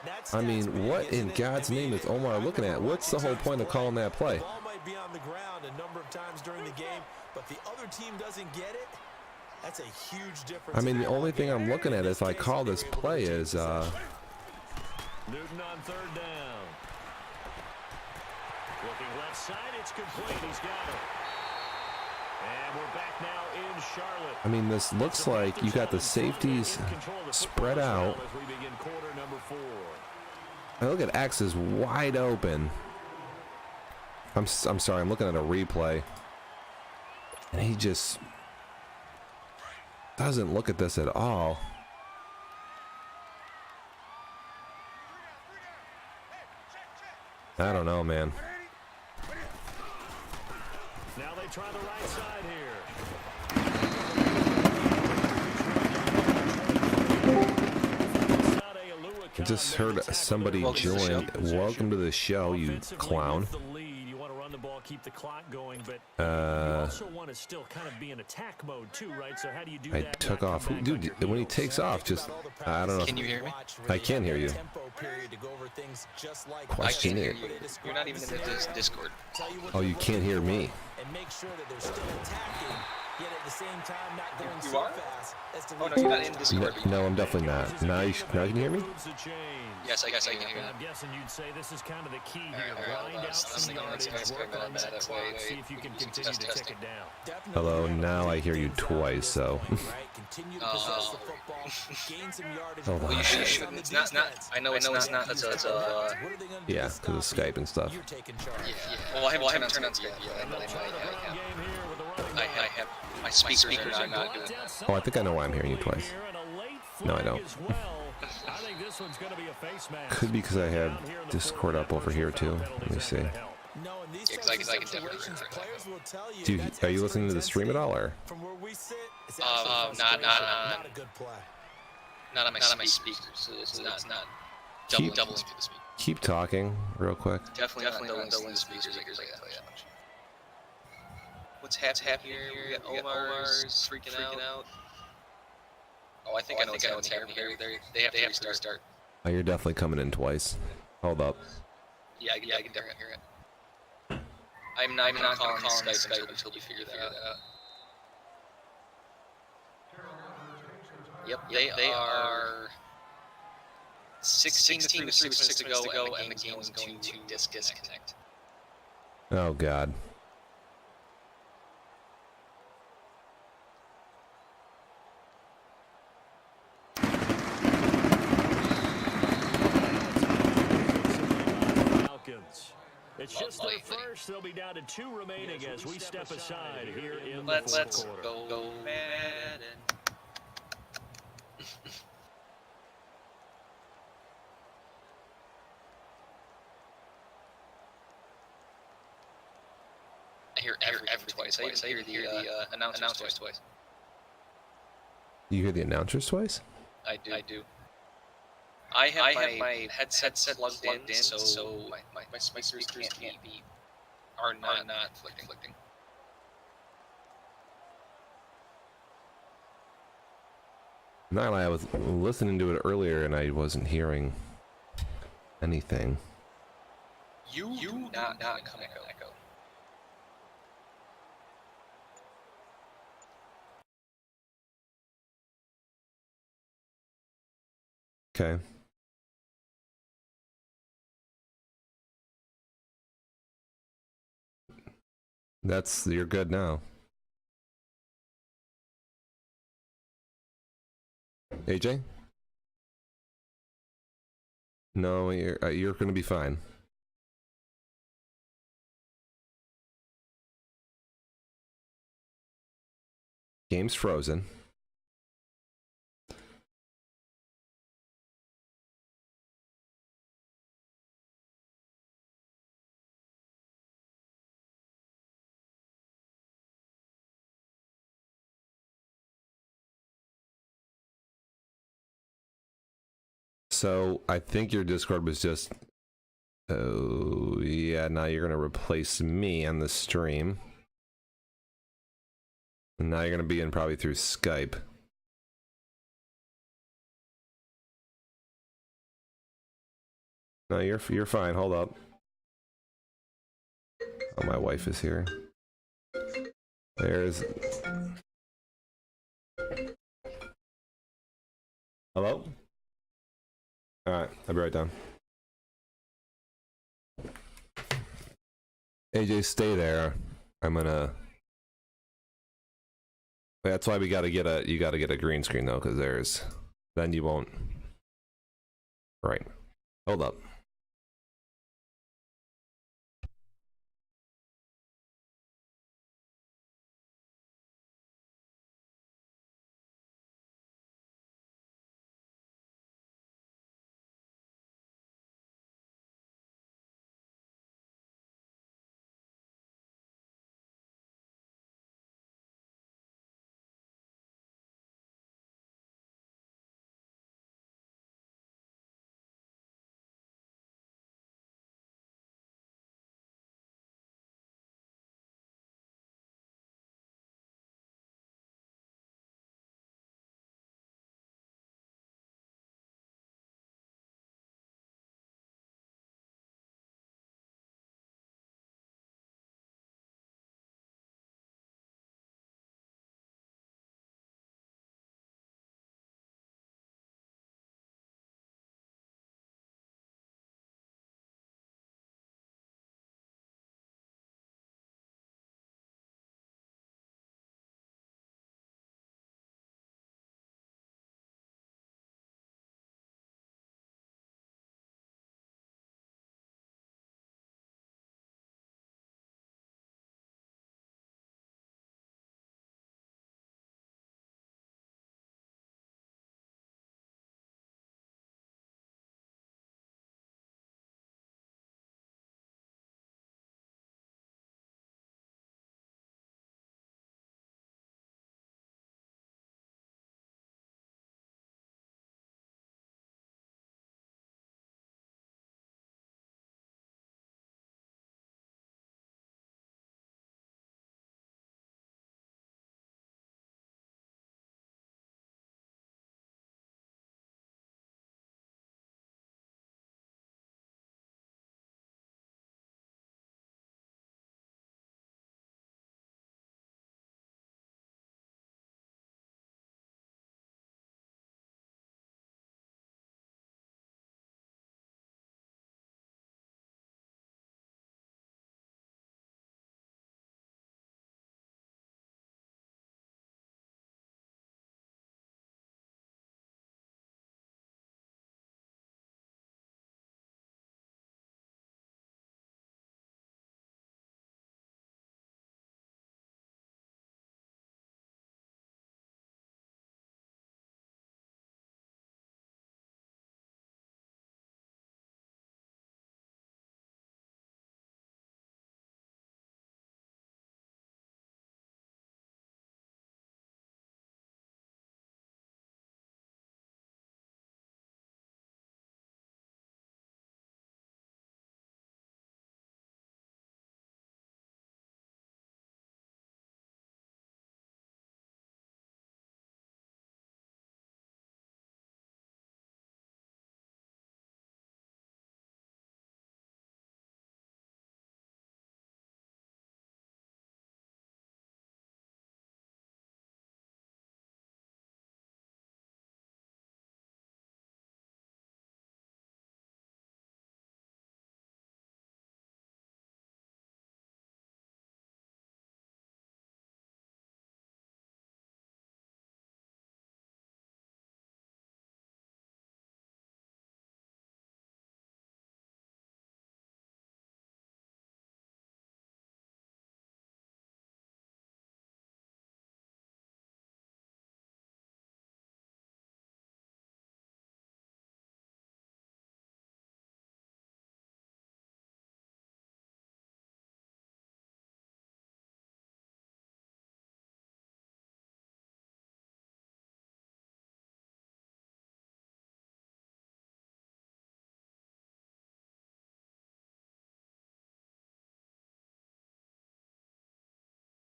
that's. I mean, what in God's name is Omar looking at? What's the whole point of calling that play? The ball might be on the ground a number of times during the game, but the other team doesn't get it. That's a huge difference. I mean, the only thing I'm looking at if I call this play is Newton on 3rd down. Looking left side, it's complete. He's got it. And we're back now in Charlotte. I mean, this looks like you got the safeties spread out. As we begin quarter number 4. Now look at X is wide open. I'm sorry, I'm looking at a replay. And he just doesn't look at this at all. I don't know, man. Now they try the right side here. I just heard somebody join. Welcome to the show, you clown. You want to run the ball, keep the clock going, but you also want to still kind of be in attack mode too, right? So how do you do I that? took off. Dude, when he takes off, just, I don't know. Can you hear me? I can hear you. I can hear you. You're not even in the Discord. Oh, you can't hear me. And make sure that they're still attacking yet at the same time not going You so are? fast as to Oh, no, lead you're to not in a Discord. No, I'm definitely not. Now you can hear me? Yes, I can hear you. I'm guessing you'd say this is kind of the key here. All right, Grind out some yardage, work on that clock, see if you can continue to tick it down. Hello, now I hear you twice, so. Hold Well, on. you should. It's not. I know it's not. That's Yeah, because of Skype and stuff. yeah. Well, I haven't turned on Skype yet. I have my speakers are not doing that. Oh, I think I know why I'm hearing you twice. No, I don't. Could be because I have Discord up over here too. Let me see. Because I can definitely hear that. Are you listening to the stream at all, or? Not on my speakers. So it's not doubling through the speaker. Keep talking real quick. Definitely not doubling the speakers like that much. What's happening here? We got Omar's freaking out. Oh, I think I know what's happening here. They have to restart. Oh, you're definitely coming in twice. Hold up. Yeah, I can definitely hear it. I'm not calling Skype until we figure that out. Yep, they are 16 to 3 minutes to go, and the game is going to disconnect. Oh, God. It's just their first. They'll be down to 2 remaining as we step aside here in the Let's fourth quarter. go Madden. I hear everything twice. I hear the announcers twice. You hear the announcers twice? I do. I have my headset plugged in, so my speakers are not flicking. Not lie, I was listening to it earlier and I wasn't hearing anything. You do not come echo. Okay. You're good now. AJ? No, you're gonna be fine. Game's frozen. So I think your Discord was just... Oh, yeah, now you're going to replace me on the stream. And now you're going to be in probably through Skype. No, you're fine. Hold up. Oh, my wife is here. There's... Hello? Alright, I'll be right down. AJ, stay there. I'm gonna... That's why you gotta get a green screen though, because then you won't... Right. Hold up.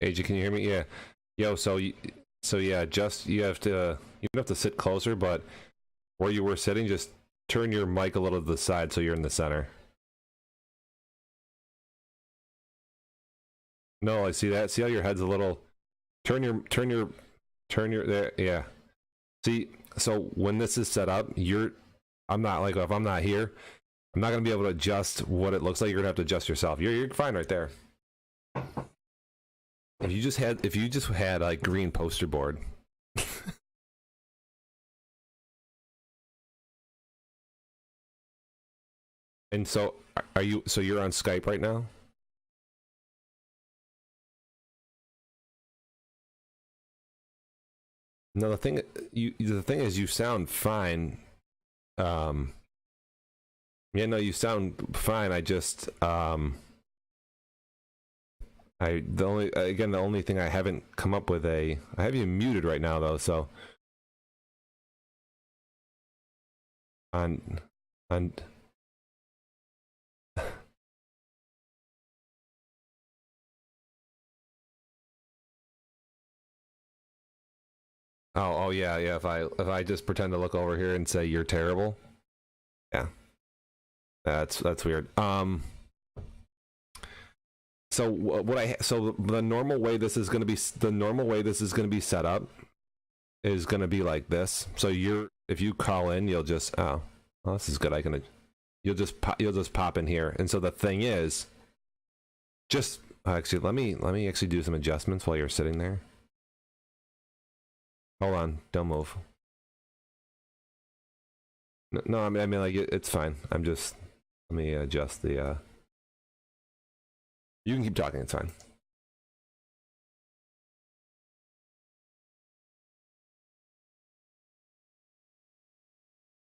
AJ, can you hear me? Yeah. Yo, so yeah, just you have to sit closer, but where you were sitting, just turn your mic a little to the side so you're in the center. No, I see that. See how your head's a little. Turn your there. Yeah. See, so when this is set up, I'm not like if I'm not here, I'm not gonna be able to adjust what it looks like. You're gonna have to adjust yourself. You're fine right there. If you just had like green poster board. And so you're on Skype right now? No, the thing is you sound fine. Yeah, no, you sound fine. I just the only thing I haven't come up with I have you muted right now though, so on Oh yeah. If I just pretend to look over here and say you're terrible, yeah, that's weird. So the normal way this is gonna be set up is gonna be like this. So if you call in, you'll just this is good. You'll just pop in here. And so the thing is, just actually let me actually do some adjustments while you're sitting there. Hold on, don't move. No, I mean like it's fine. Let me adjust the. You can keep talking. It's fine.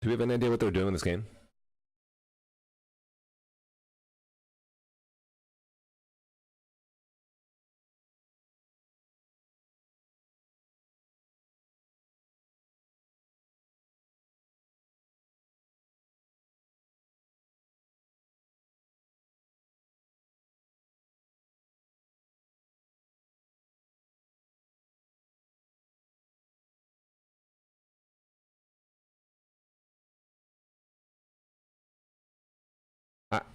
Do we have any idea what they're doing in this game?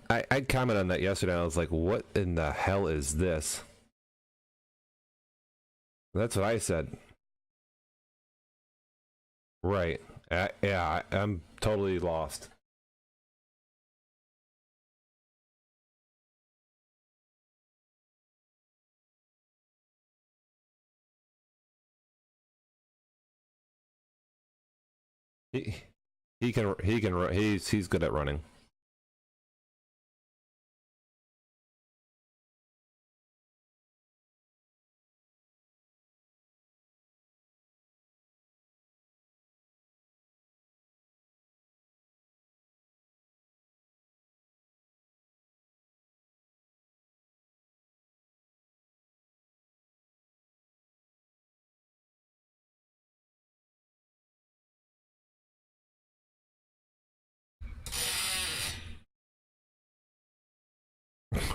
I commented on that yesterday. I was like, "What in the hell is this?" That's what I said. Right. Yeah, I'm totally lost. He's good at running.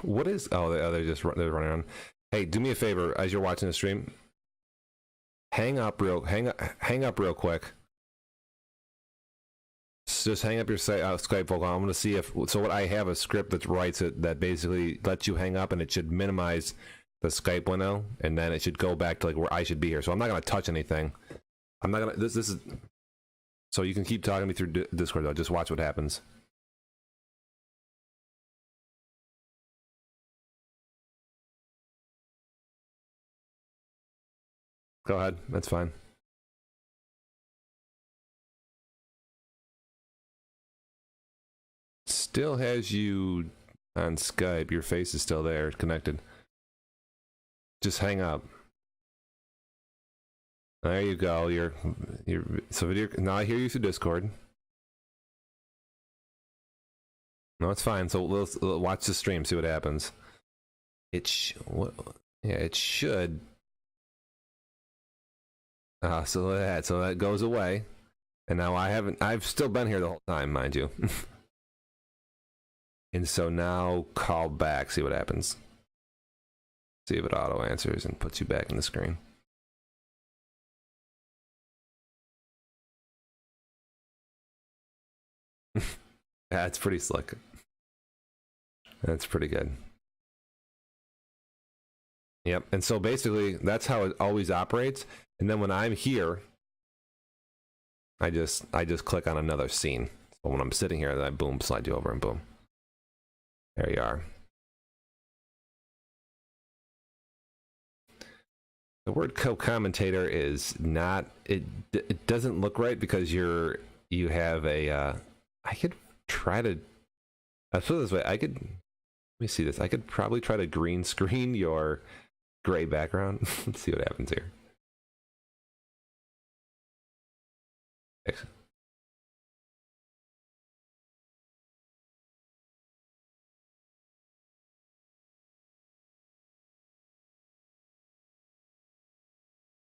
What is? Oh, they're running around. Hey, do me a favor as you're watching the stream. Hang up real quick. Just hang up your Skype phone. I'm going to see if what I have a script that writes it that basically lets you hang up, and it should minimize the Skype window, and then it should go back to like where I should be here. So I'm not going to touch anything. I'm not going to. This is. So you can keep talking to me through Discord though. Just watch what happens. Go ahead. That's fine. Still has you on Skype. Your face is still there, connected. Just hang up. There you go. So video. Now I hear you through Discord. No, it's fine. So let's watch the stream. See what happens. It should. So that goes away, and now I've still been here the whole time, mind you. And so now call back, see what happens. See if it auto answers and puts you back in the screen. That's pretty slick. That's pretty good. Yep. And so basically, that's how it always operates. And then when I'm here, I just click on another scene. So when I'm sitting here, then I boom, slide you over, and boom. There you are. The word co-commentator is not. It doesn't look right because you have a. I could try to. Let's put it this way. Let me see this. I could probably try to green screen your gray background. Let's see what happens here. Excellent.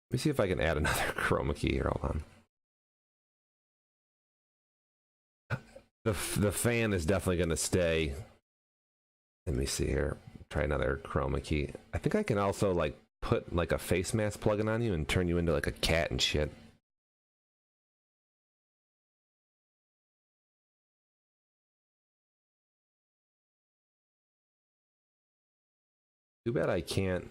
Let me see if I can add another chroma key here. Hold on. The fan is definitely going to stay. Let me see here. Try another chroma key. I think I can also like put like a face mask plugin on you and turn you into like a cat and shit. Too bad I can't.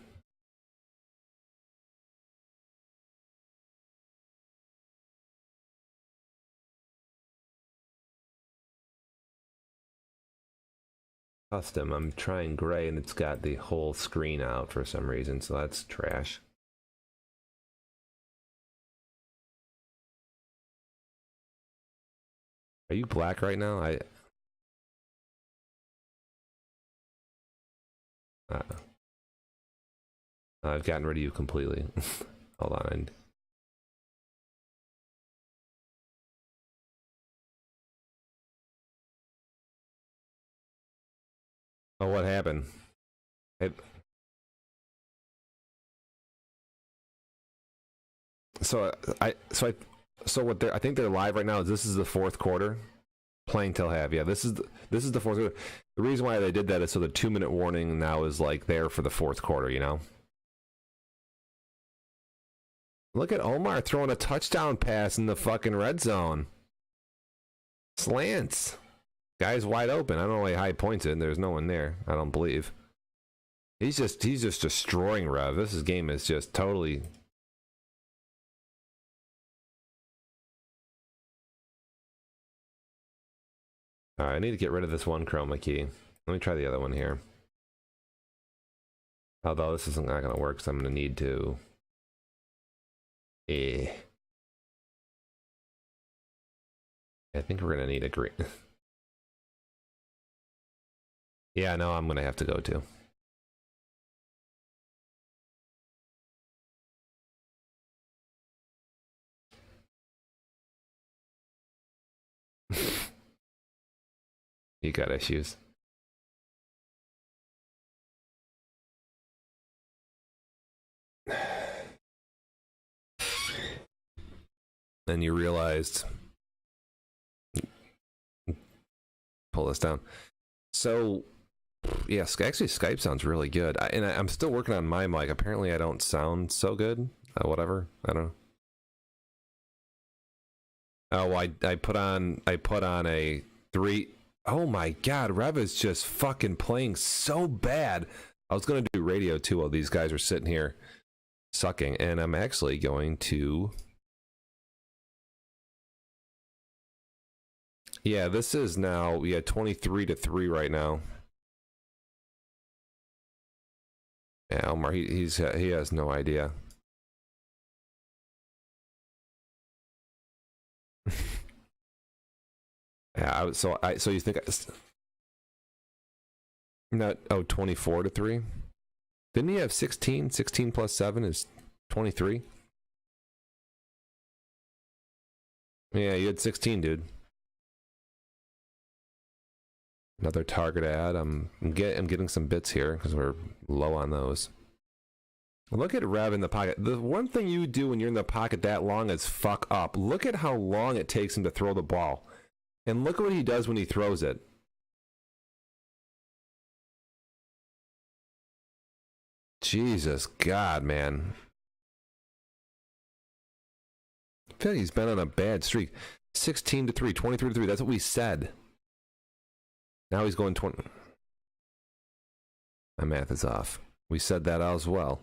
Custom, I'm trying gray and it's got the whole screen out for some reason, so that's trash. Are you black right now? I've gotten rid of you completely. Hold on. Oh, what happened? So what I think they're live right now. This is the fourth quarter, playing till half. Yeah, this is the fourth quarter. The reason why they did that is so the 2-minute warning now is like there for the fourth quarter. You know. Look at Omar throwing a touchdown pass in the fucking red zone. Slants. Guy's wide open. I don't know why high points it. There's no one there. I don't believe. He's just destroying Rev. This game is just totally. All right, I need to get rid of this one chroma key. Let me try the other one here. Although this isn't not going to work, so I'm going to need to. I think we're going to need a green. Yeah, no, I'm going to have to go to. You got issues. Then you realized. Pull this down. So, yes, actually Skype sounds really good. I'm still working on my mic. Apparently I don't sound so good. Whatever. I don't know. Oh, I put on a 3. Oh my god, Rev is just fucking playing so bad. I was going to do radio too while these guys are sitting here sucking, and I'm actually going to. Yeah, this is now 23-3 right now. Yeah, Omar, he has no idea. Yeah, so you think not 24-3? Didn't he have 16? 16 plus 7 is 23. Yeah, you had 16, dude. Another target ad. I'm getting some bits here because we're low on those. Look at Rev in the pocket. The one thing you do when you're in the pocket that long is fuck up. Look at how long it takes him to throw the ball. And look at what he does when he throws it. Jesus God, man. I feel like he's been on a bad streak. 16-3, 23-3. That's what we said. Now he's going 20. My math is off. We said that as well.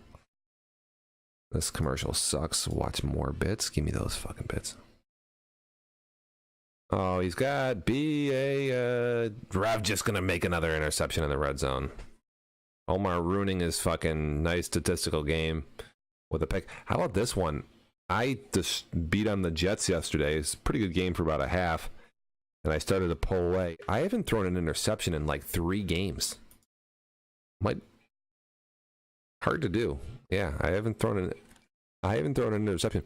This commercial sucks. Watch more bits. Give me those fucking bits. Oh, he's got Rev just gonna make another interception in the red zone. Omar ruining his fucking nice statistical game with a pick. How about this one? I just beat on the Jets yesterday. It's a pretty good game for about a half. And I started to pull away. I haven't thrown an interception in like 3 games. Hard to do. Yeah, I haven't thrown an interception.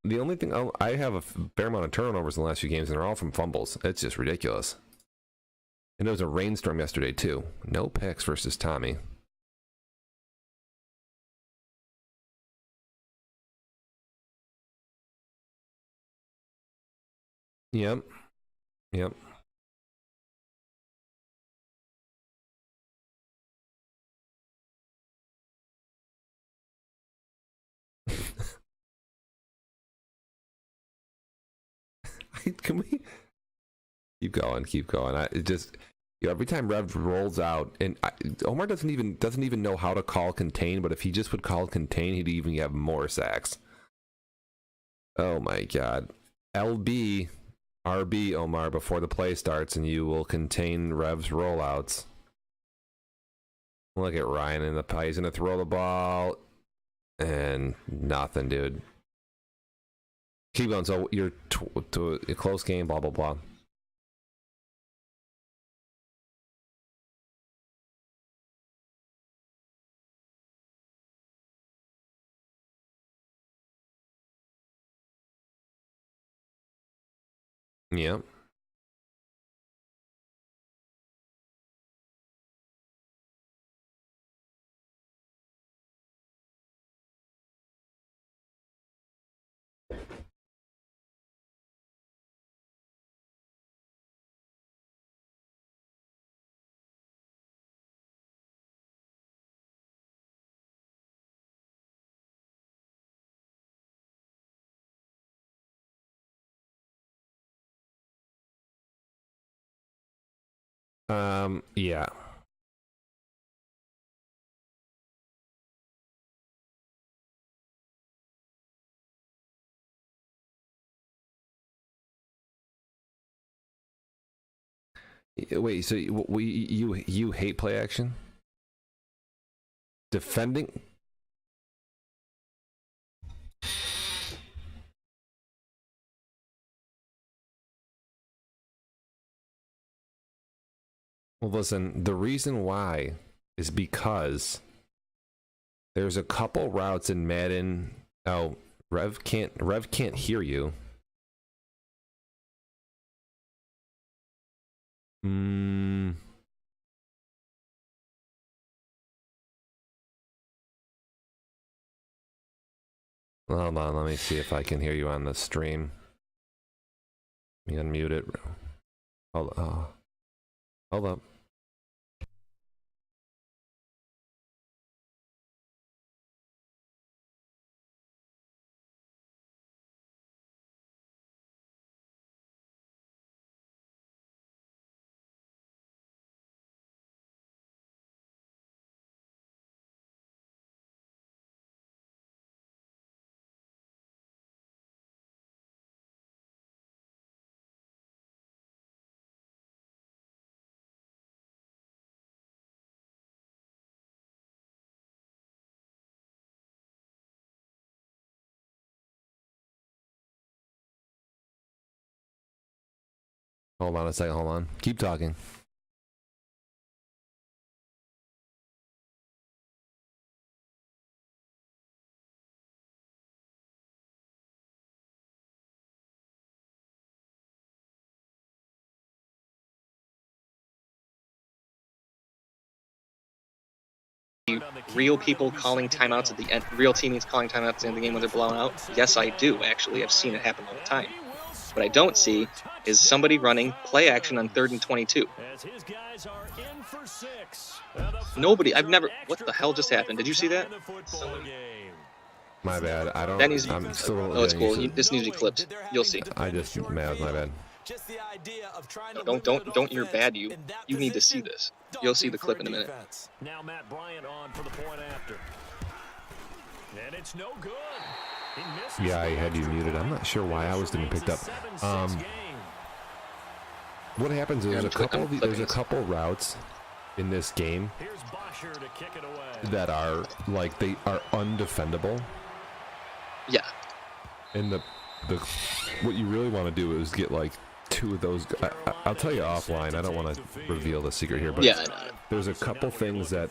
The only thing I have a fair amount of turnovers in the last few games, and they're all from fumbles. It's just ridiculous. And there was a rainstorm yesterday too. No picks versus Tommy. Yep. Can we keep going? Every time Rev rolls out, and Omar doesn't even know how to call contain. But if he just would call contain, he'd even have more sacks. Oh my God! LB, RB, Omar, before the play starts, and you will contain Rev's rollouts. Look at Ryan in the pie. He's gonna throw the ball, and nothing, dude. Keep going. So you're to a close game, blah, blah, blah. Yep. Yeah. Wait, so you hate play action? Defending? Well, listen, the reason why is because there's a couple routes in Madden. Oh, Rev can't hear you. Hold on, let me see if I can hear you on the stream. Let me unmute it. Hold up. Hold on a second, hold on. Keep talking. Real people calling timeouts at the end, real teammates calling timeouts at the end of the game when they're blown out? Yes, I do, actually. I've seen it happen all the time. What I don't see is somebody running play action on 3rd and 22. Nobody. I've never. What the hell just happened? Did you see that? My bad. I don't. That needs. I'm still. Oh, it's cool. This needs to be clipped. You'll see. I just. My bad. No, don't. You're bad. You need to see this. You'll see the clip in a minute. Now Matt Bryant on for the point after. And it's no good. Yeah, I had you muted. I'm not sure why I was getting picked up. What happens is there's a couple routes in this game that are like they are undefendable. Yeah. And the what you really want to do is get like 2 of those. I'll tell you offline. I don't want to reveal the secret here, but yeah, there's a couple things that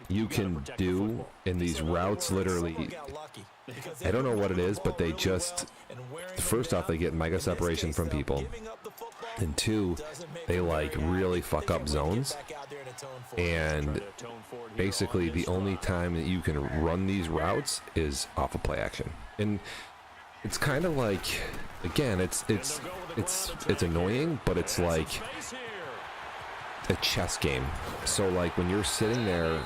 you can do in these routes. Literally, I don't know what it is, but they just first off they get mega separation from people, and 2, they like really fuck up zones. And basically, the only time that you can run these routes is off of play action, and it's kind of like, again, it's annoying, but it's like a chess game. So like when you're sitting there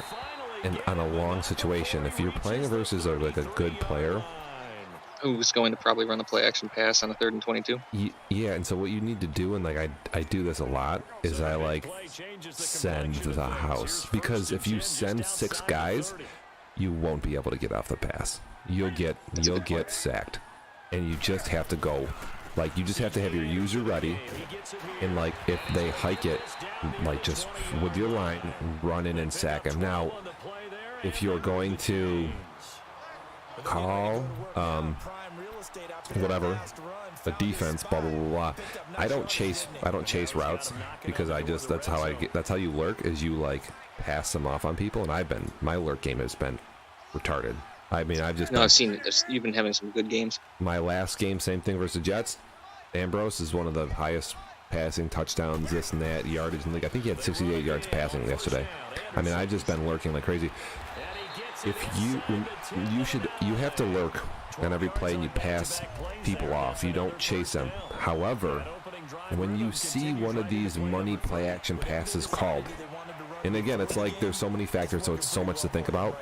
and on a long situation, if you're playing versus like a good player who's going to probably run the play action pass on a 3rd and 22. Yeah, and so what you need to do, and like I do this a lot, is I like send the house, because if you send 6 guys, you won't be able to get off the pass. You'll get sacked, and you just have to go. Like, you just have to have your user ready, and like if they hike it, like just with your line, run in and sack them. Now, if you're going to call whatever the defense, blah blah blah blah, I don't chase routes, because that's how you lurk, is you like pass them off on people, and my lurk game has been retarded. I mean, I've seen it. You've been having some good games. My last game, same thing versus Jets. Ambrose is one of the highest passing touchdowns, this and that, yardage in the league. I think he had 68 yards passing yesterday. I mean, I've just been lurking like crazy. If you have to lurk on every play, and you pass people off. You don't chase them. However, when you see one of these money play action passes called, and again, it's like there's so many factors, so it's so much to think about.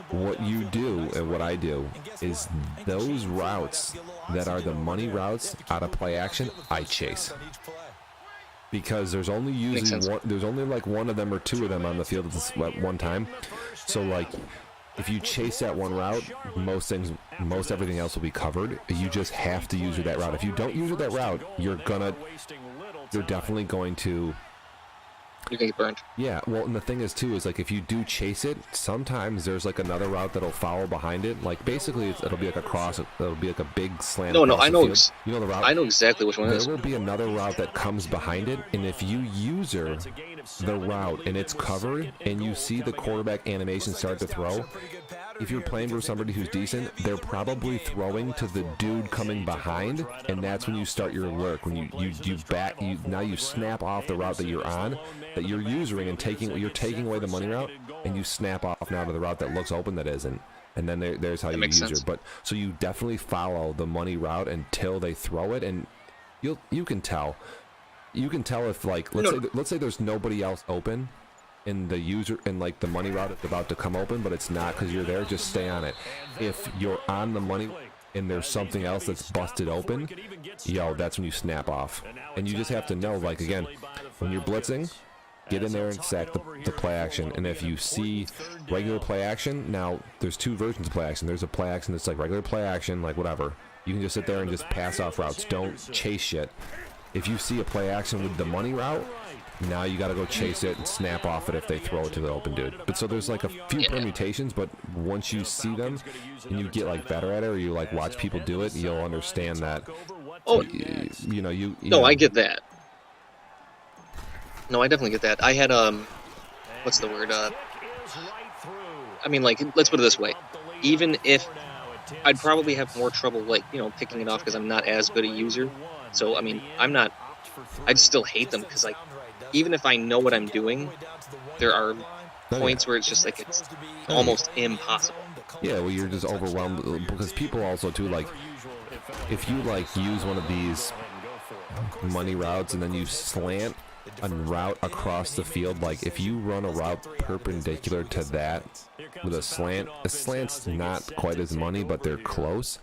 What you do and what I do is those routes that are the money routes out of play action, I chase. Because there's only like one of them or 2 of them on the field at one time. So like if you chase that one route, most everything else will be covered. You just have to use that route. If you don't use that route, you're definitely going to you can get burned. Yeah, well, and the thing is too is like if you do chase it, sometimes there's like another route that'll follow behind it. Like basically, it'll be like a cross. It'll be like a big slant. No, I know. You know the route. I know exactly which one it is. There will be another route that comes behind it, and if you user the route and it's covered, and you see the quarterback animation start to throw, if you're playing for somebody who's decent, they're probably throwing to the dude coming behind, and that's when you start your lurk. When you snap off the route that you're on, that you're using, and you're taking away the money route, and you snap off now to the route that looks open that isn't. And then there's how you use it. But so you definitely follow the money route until they throw it, and you can tell. You can tell if like let's say there's nobody else open, and the user and like the money route is about to come open, but it's not because you're there. Just stay on it. If you're on the money and there's something else that's busted open, that's when you snap off. And you just have to know, like again, when you're blitzing, get in there and sack the play action. And if you see regular play action, now there's 2 versions of play action. There's a play action that's like regular play action, like whatever. You can just sit there and just pass off routes. Don't chase shit. If you see a play action with the money route, now you got to go chase it and snap off it if they throw it to the open dude. But so there's like a few permutations, but once you see them and you get like better at it, or you like watch people do it, you'll understand that. Oh, I get that. No, I definitely get that. I had what's the word? I mean, like, let's put it this way. Even if I'd probably have more trouble, like, picking it off because I'm not as good a user. So, I mean, I'd still hate them because, like, even if I know what I'm doing, there are points where it's just like it's almost impossible. Yeah, well, you're just overwhelmed because people also too, like, if you like use one of these money routes and then you slant a route across the field, like if you run a route perpendicular to that with a slant's not quite as money, but they're close.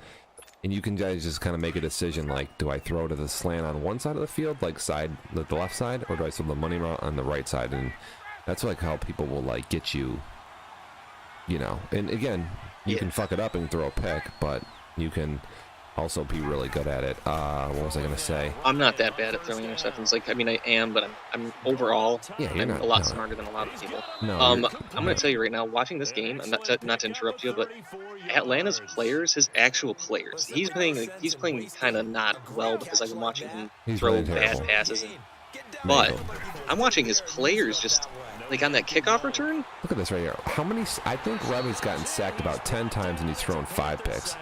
And you can guys just kind of make a decision, like, do I throw to the slant on one side of the field, like the left side, or do I throw the money route on the right side? And that's like how people will like get you, you know. And again, you can fuck it up and throw a pick, but you can also be really good at it. What was I gonna say? I'm not that bad at throwing interceptions. Like, I mean, I am, but I'm overall, I'm not, a lot smarter than a lot of people. No, I'm gonna tell you right now, watching this game, and not to interrupt you, but Atlanta's players, his actual players, he's playing kind of not well because I've been watching him throw bad passes. But I'm watching his players just like on that kickoff return. Look at this right here. How many? I think Revy's gotten sacked about 10 times and he's thrown 5 picks.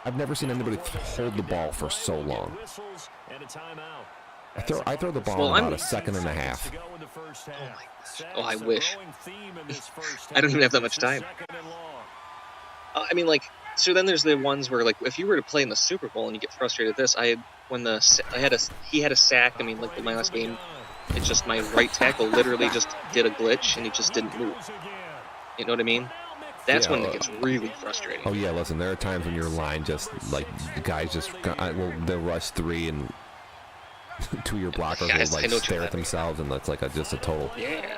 I've never seen anybody hold the ball for so long. I throw the ball in about a second and a half. Oh my gosh. Oh, I wish. I don't even have that much time. I mean, like, so then there's the ones where, like, if you were to play in the Super Bowl and you get frustrated with this, he had a sack. I mean, like my last game, it's just my right tackle literally just did a glitch and he just didn't move. You know what I mean? That's when it gets really frustrating. Oh yeah, listen, there are times when your line just, like, the guys just, they'll rush 3 and 2 of your blockers will, like, stare at themselves, and that's like just a total. Yeah.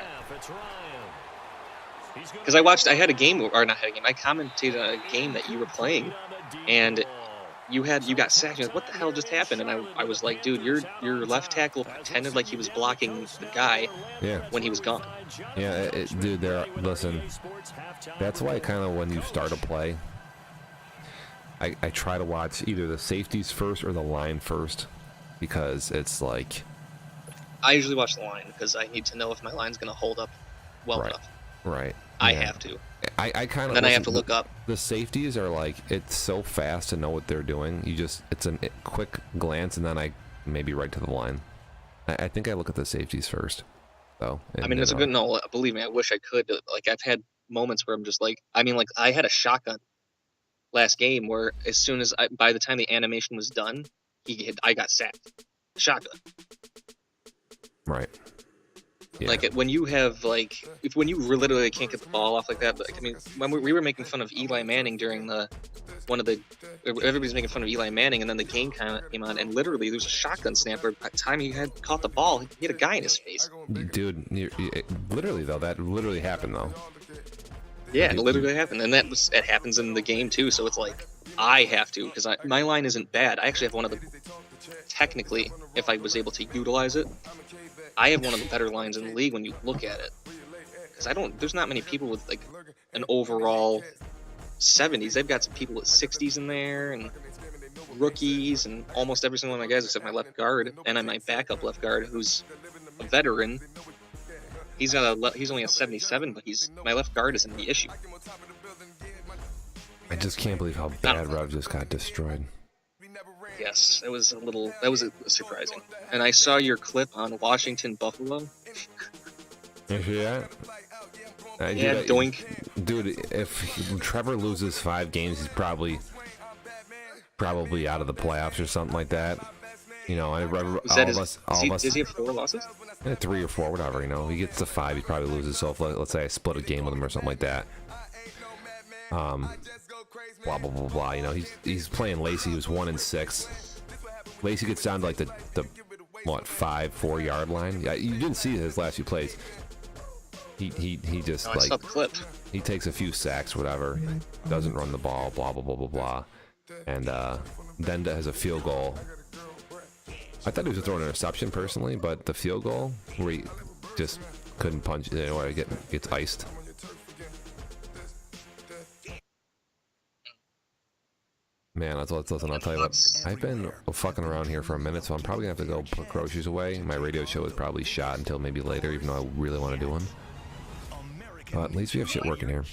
Because I had a game, or not had a game, I commentated on a game that you were playing, and you got sacked. You're like, what the hell just happened? And I was like, dude, your left tackle pretended like he was blocking the guy when he was gone. Yeah, dude, listen, that's why kind of when you start a play, I try to watch either the safeties first or the line first, because it's like... I usually watch the line because I need to know if my line's going to hold up well enough. Right. I have to. I kind of... Then I have to look up. The safeties are like, it's so fast to know what they're doing. It's a quick glance, and then I maybe right to the line. I think I look at the safeties first, though. I mean, it's a good... No, believe me, I wish I could. Like, I've had moments where I'm just like... I mean, like, I had a shotgun last game where as soon as... by the time the animation was done, I got sacked. Shotgun. Right. Yeah. Like, when you have, like, when you literally can't get the ball off like that, like, I mean, when we were making fun of Eli Manning during everybody's making fun of Eli Manning, and then the game kind of came on, and literally there was a shotgun snap where by the time he had caught the ball, he hit a guy in his face. Dude, literally, though, that literally happened, though. Yeah, it literally happened, and it happens in the game, too, so it's like, I have to, because my line isn't bad. I actually have one of the, technically, if I was able to utilize it, I have one of the better lines in the league when you look at it. Because there's not many people with, like, an overall 70s. They've got some people with 60s in there, and rookies, and almost every single one of my guys except my left guard, and I'm my backup left guard, who's a veteran. He's only a 77, but my left guard isn't the issue. I just can't believe how bad Rev just got destroyed. Yes, that was surprising. And I saw your clip on Washington Buffalo. Yeah. Doink. Dude, if Trevor loses 5 games, he's probably out of the playoffs or something like that. You know, does he have 4 losses? 3 or 4, whatever. You know, he gets to 5, he probably loses. So if, let's say I split a game with him or something like that. Blah blah blah blah. You know, he's playing Lacey. He was 1-6. Lacey gets down to like the 5-4 yard line. Yeah, you didn't see his last few plays. He just I saw the clip. He takes a few sacks, whatever. Doesn't run the ball. Blah blah blah blah blah. And then has a field goal. I thought he was throwing an interception personally, but the field goal where he just couldn't punch. You know, where he gets iced. Man, listen, I'll tell you what, I've been fucking around here for a minute, so I'm probably going to have to go put groceries away. My radio show is probably shot until maybe later, even though I really want to do one. At least we have shit working here.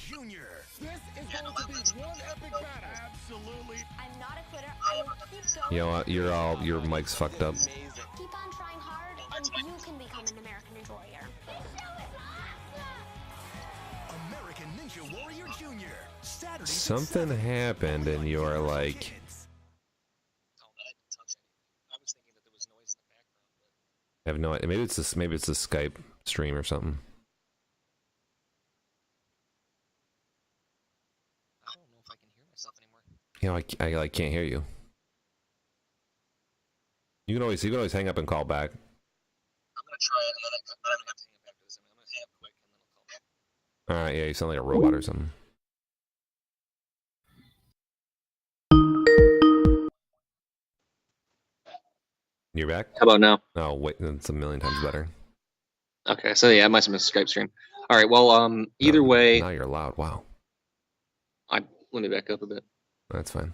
You know what, your mic's fucked up. Keep on trying hard, and you can become an American enjoyer. American Ninja Warrior Jr. Something happened and you're like I have no idea. Maybe it's this. Maybe it's the Skype stream or something. I don't know if I can hear myself anymore. You know, I like can't hear you. You can always hang up and call back. I'm gonna try it, and then I'm gonna have to hang it back to this. I'm gonna hang up quick, and then I'll call back. All right, yeah, you sound like a robot or something. You're back? How about now? Oh, wait, that's a million times better. Okay, so yeah, it must have been a Skype stream. All right, well, either way, Now you're loud. Wow, let me back up a bit. that's fine.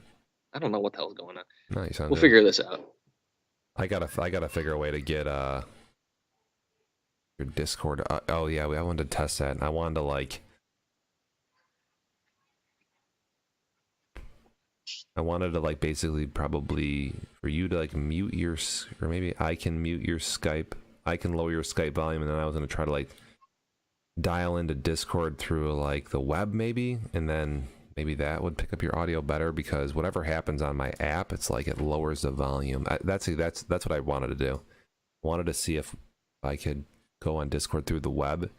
I don't know what the hell's going on. No, you sound We'll good. figure this out. I gotta figure a way to get your Discord. Oh yeah, I wanted to test that. I wanted to like. I wanted to like basically probably for you to like mute your, or maybe I can mute your Skype. I can lower your Skype volume, and then I was gonna try to like dial into Discord through like the web maybe, and then maybe that would pick up your audio better, because whatever happens on my app, it's like it lowers the volume. That's what I wanted to do. I wanted to see if I could go on Discord through the web,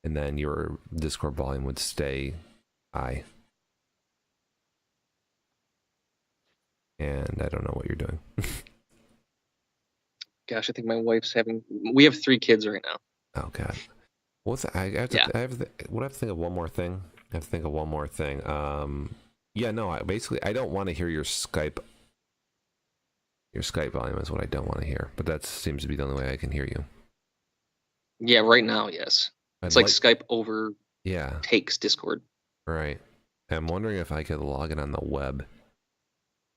and then your Discord volume would stay high. And I don't know what you're doing. Gosh, I think my wife's having. We have 3 kids right now. Oh God. I have to think of one more thing. Yeah, no. I don't want to hear your Skype. Your Skype volume is what I don't want to hear. But that seems to be the only way I can hear you. Yeah, right now, yes. It's like Skype over. Yeah. Takes Discord. Right. I'm wondering if I could log in on the web.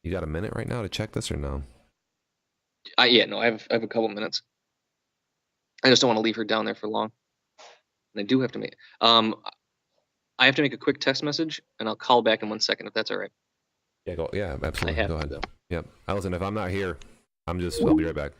You got a minute right now to check this or no? Yeah, no, I have a couple minutes. I just don't want to leave her down there for long. And I do have to make. I have to make a quick text message, and I'll call back in 1 second if that's all right. Yeah, go. Yeah, absolutely. I have go ahead. to go. Yep. Allison, if I'm not here, I'll be right back.